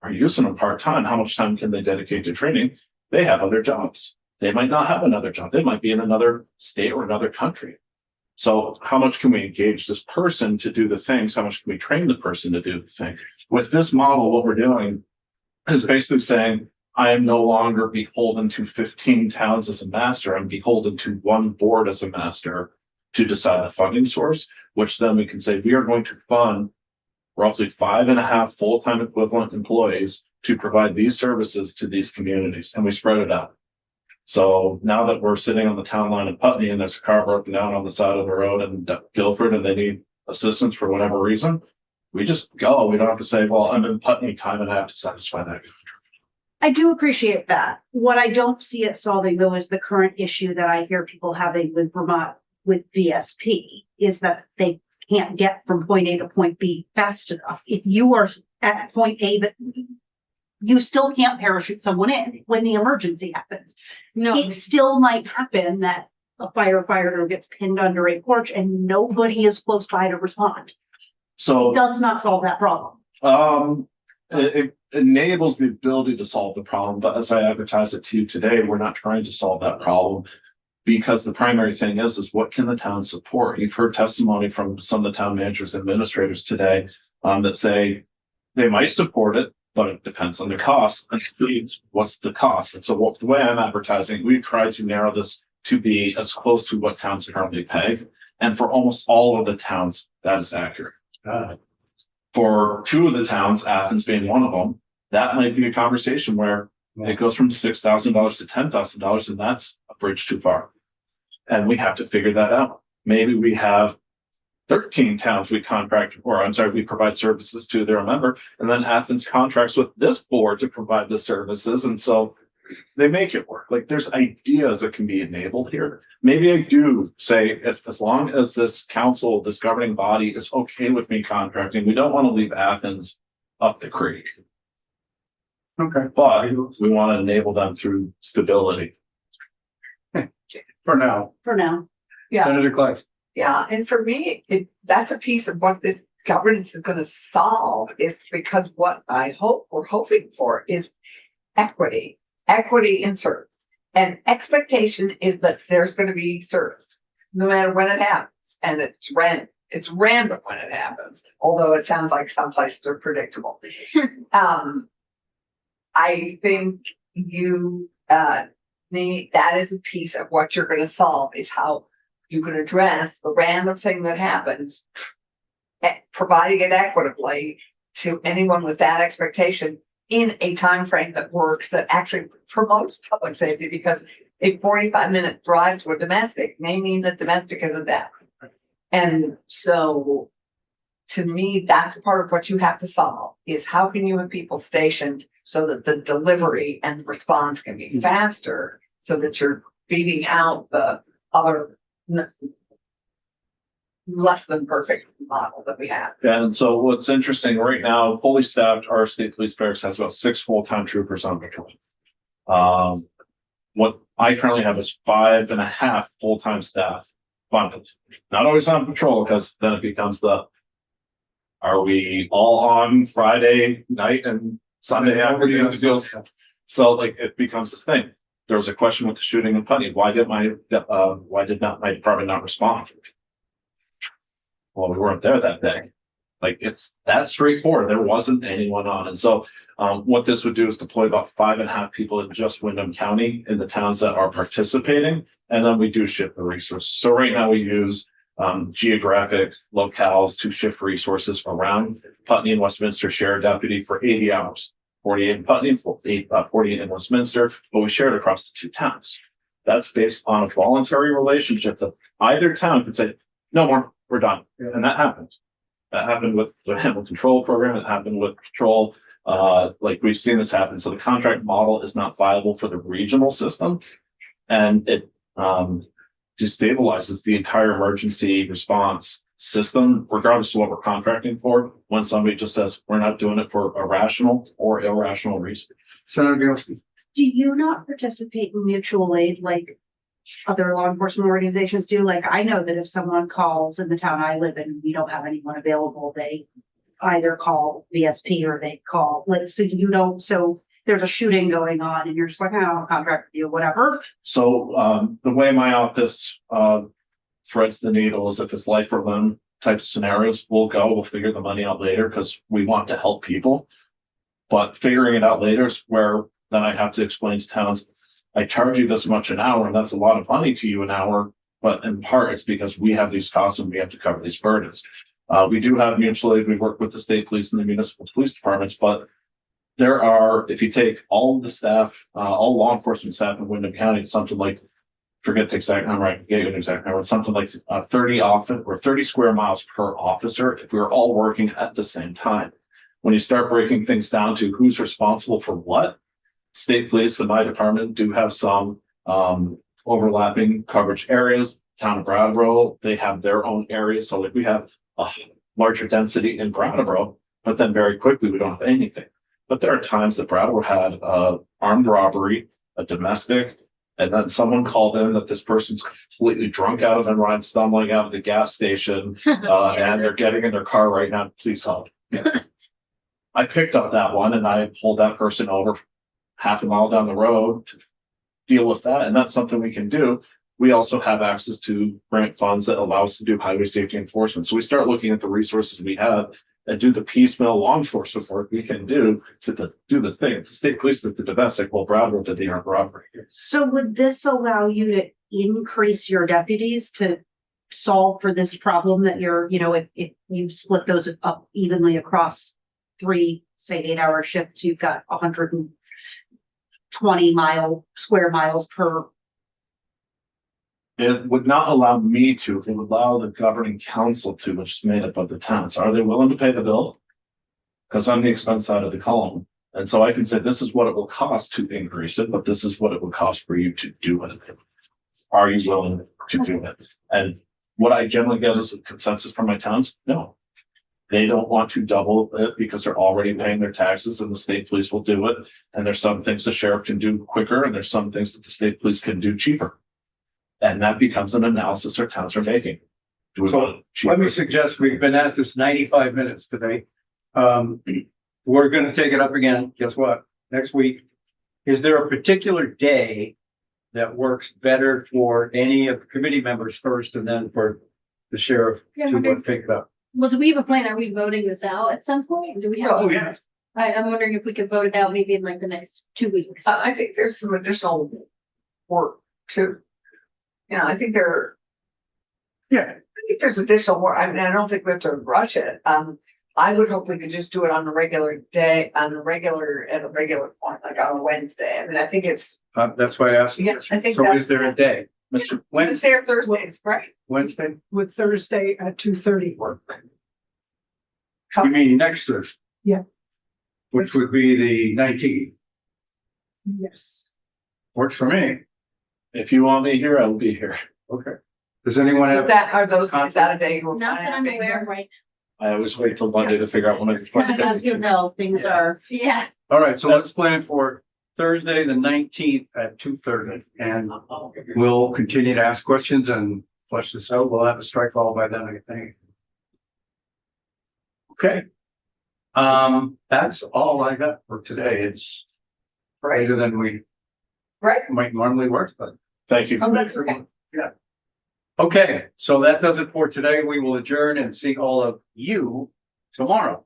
Speaker 11: Are you using them part-time? How much time can they dedicate to training? They have other jobs. They might not have another job. They might be in another state or another country. So how much can we engage this person to do the things? How much can we train the person to do the thing? With this model, what we're doing is basically saying, I am no longer beholden to 15 towns as a master. I'm beholden to one board as a master to decide the funding source, which then we can say we are going to fund roughly 5.5 full-time equivalent employees to provide these services to these communities, and we spread it out. So now that we're sitting on the town line in Putney and there's a car broken down on the side of the road in Guilford and they need assistance for whatever reason, we just go. We don't have to say, well, I'm in Putney time and I have to satisfy that.
Speaker 5: I do appreciate that. What I don't see it solving though is the current issue that I hear people having with Vermont with VSP is that they can't get from point A to point B fast enough. If you are at point A, that you still can't parachute someone in when the emergency happens.
Speaker 4: No,
Speaker 5: It still might happen that a firefighter gets pinned under a porch and nobody is close by to respond.
Speaker 11: So
Speaker 5: It does not solve that problem.
Speaker 11: it enables the ability to solve the problem, but as I advertised it to you today, we're not trying to solve that problem. Because the primary thing is what can the town support? You've heard testimony from some of the town managers and administrators today that say they might support it, but it depends on the cost. And what's the cost? And so the way I'm advertising, we try to narrow this to be as close to what towns currently pay. And for almost all of the towns, that is accurate. For 2 of the towns, Athens being one of them, that might be a conversation where it goes from $6,000 to $10,000, and that's a bridge too far. And we have to figure that out. maybe we have 13 towns we contract, or I'm sorry, we provide services to, they're a member, and then Athens contracts with this board to provide the services, and so they make it work. Like, there's ideas that can be enabled here. Maybe I do say, if as long as this council, this governing body is okay with me contracting, we don't want to leave Athens up the creek,
Speaker 2: Okay.
Speaker 11: but we want to enable them through stability.
Speaker 2: For now,
Speaker 5: For now.
Speaker 3: Yeah.
Speaker 2: Senator Clax.
Speaker 3: Yeah, and for me, that's a piece of what this governance is gonna solve, is because what we're hoping for is equity in service. And expectation is that there's gonna be service, no matter when it happens, and it's random when it happens, although it sounds like some places are predictable. I think that is a piece of what you're gonna solve, is how you can address the random thing that happens, providing it equitably to anyone with that expectation in a time frame that works, that actually promotes public safety, because a 45-minute drive to a domestic may mean that domestic is a death. And so, to me, that's part of what you have to solve, is how can you have people stationed so that the delivery and the response can be faster, so that you're beating out the other less than perfect model that we have.
Speaker 11: And so what's interesting right now, fully staffed, our state police barracks has about 6 full-time troopers on patrol. What I currently have is 5.5 full-time staff funded. Not always on patrol, because then it becomes are we all on Friday night and Sunday afternoon? So like, it becomes this thing. There was a question with the shooting in Putney. Why did my department not respond? Well, we weren't there that day. Like, it's that straightforward. There wasn't anyone on. And so what this would do is deploy about 5.5 people in just Windham County in the towns that are participating. And then we do shift the resources. So right now we use geographic locales to shift resources around. Putney and Westminster share a deputy for 80 hours. 48 in Putney, 48 in Westminster, but we share it across the 2 towns. That's based on a voluntary relationship that either town could say, no more, we're done. And that happened. That happened with the animal control program. It happened with patrol. Like, we've seen this happen. So the contract model is not viable for the regional system, and it destabilizes the entire emergency response system, regardless of what we're contracting for, when somebody just says, we're not doing it for a rational or irrational reason.
Speaker 2: Senator Bielski.
Speaker 5: Do you not participate in mutual aid like other law enforcement organizations do? Like, I know that if someone calls in the town I live in, we don't have anyone available, they either call VSP or they call, like, so there's a shooting going on and you're just like, oh, I'll contract with you, whatever.
Speaker 11: So the way my office threads the needle is, if it's life or limb type of scenarios, we'll figure the money out later, because we want to help people. But figuring it out later is where then I have to explain to towns, I charge you this much an hour, and that's a lot of money to you an hour, but in part it's because we have these costs and we have to cover these burdens. We do have mutual aid. We work with the state police and the municipal police departments, but there are, if you take all of the staff, all law enforcement staff in Windham County, it's something like, forget the exact number, I can get you an exact number, it's something like 30 square miles per officer if we were all working at the same time. When you start breaking things down to who's responsible for what, state police and my department do have some overlapping coverage areas. Town of Brattleboro, they have their own areas. So like, we have a larger density in Brattleboro, but then very quickly we don't have anything. But there are times that Brattleboro had armed robbery, a domestic, and then someone called in that this person's completely drunk out of their mind, stumbling out of the gas station, and they're getting in their car right now. Please help. Yeah. I picked up that one and I pulled that person over half a mile down the road to deal with that. And that's something we can do. We also have access to grant funds that allow us to do highway safety enforcement. So we start looking at the resources we have and do the piecemeal law enforcement work we can do to do the thing. The state police did the domestic, while Brattleboro did the armed robbery.
Speaker 5: So would this allow you to increase your deputies to solve for this problem that you're, if you split those up evenly across 3, say 8-hour shifts, you've got 120 square miles per
Speaker 11: It would not allow me to, it would allow the governing council to, which is made up of the towns. Are they willing to pay the bill? Because I'm the expense side of the column. And so I can say, this is what it will cost to increase it, but this is what it would cost for you to do it. Are you willing to do it? And what I generally get is a consensus from my towns, no. They don't want to double it because they're already paying their taxes and the state police will do it. And there's some things the sheriff can do quicker and there's some things that the state police can do cheaper. And that becomes an analysis our towns are making. Do we
Speaker 2: So,
Speaker 11: want it
Speaker 2: Let me
Speaker 11: cheaper?
Speaker 2: suggest, we've been at this 95 minutes today. We're gonna take it up again. Guess what? Next week. Is there a particular day that works better for any of the committee members first and then for the sheriff
Speaker 12: Yeah,
Speaker 2: to
Speaker 12: okay.
Speaker 2: take it up?
Speaker 12: Well, do we have a plan? Are we voting this out at some point? Do we have?
Speaker 2: Oh, yeah.
Speaker 12: I'm wondering if we could vote it out maybe in like the next 2 weeks.
Speaker 3: I think there's some additional work too. Yeah, I think there's additional work. I mean, I don't think we have to rush it. I would hope we could just do it on a regular day, at a regular point, like on a Wednesday. I mean, I think it's,
Speaker 2: That's why I asked.
Speaker 3: Yeah, I think
Speaker 2: So
Speaker 3: that's-
Speaker 2: is there a day?
Speaker 11: Mr.
Speaker 3: Wednesday or Thursdays, right?
Speaker 2: Wednesday?
Speaker 13: With Thursday at 2:30 work.
Speaker 2: You mean next Thursday?
Speaker 13: Yeah.
Speaker 2: Which would be the 19th.
Speaker 13: Yes.
Speaker 2: Works for me.
Speaker 11: If you want me here, I will be here.
Speaker 2: Okay. Does anyone
Speaker 3: Is
Speaker 2: have?
Speaker 3: that a day? you're
Speaker 12: Not that I'm
Speaker 3: planning on being
Speaker 12: aware
Speaker 3: there?
Speaker 12: of right
Speaker 11: I always wait till Monday to figure out when it's.
Speaker 12: now. You know, things are. Yeah.
Speaker 2: All right, so let's plan for Thursday, the 19th at 2:30, and we'll continue to ask questions and flesh this out. We'll have a strike call by then, I think. Okay. That's all I got for today. It's later than we
Speaker 3: Right.
Speaker 2: might normally work, but.
Speaker 11: Thank you.
Speaker 3: Oh, that's okay.
Speaker 2: Yeah. Okay, so that does it for today. We will adjourn and see all of you tomorrow.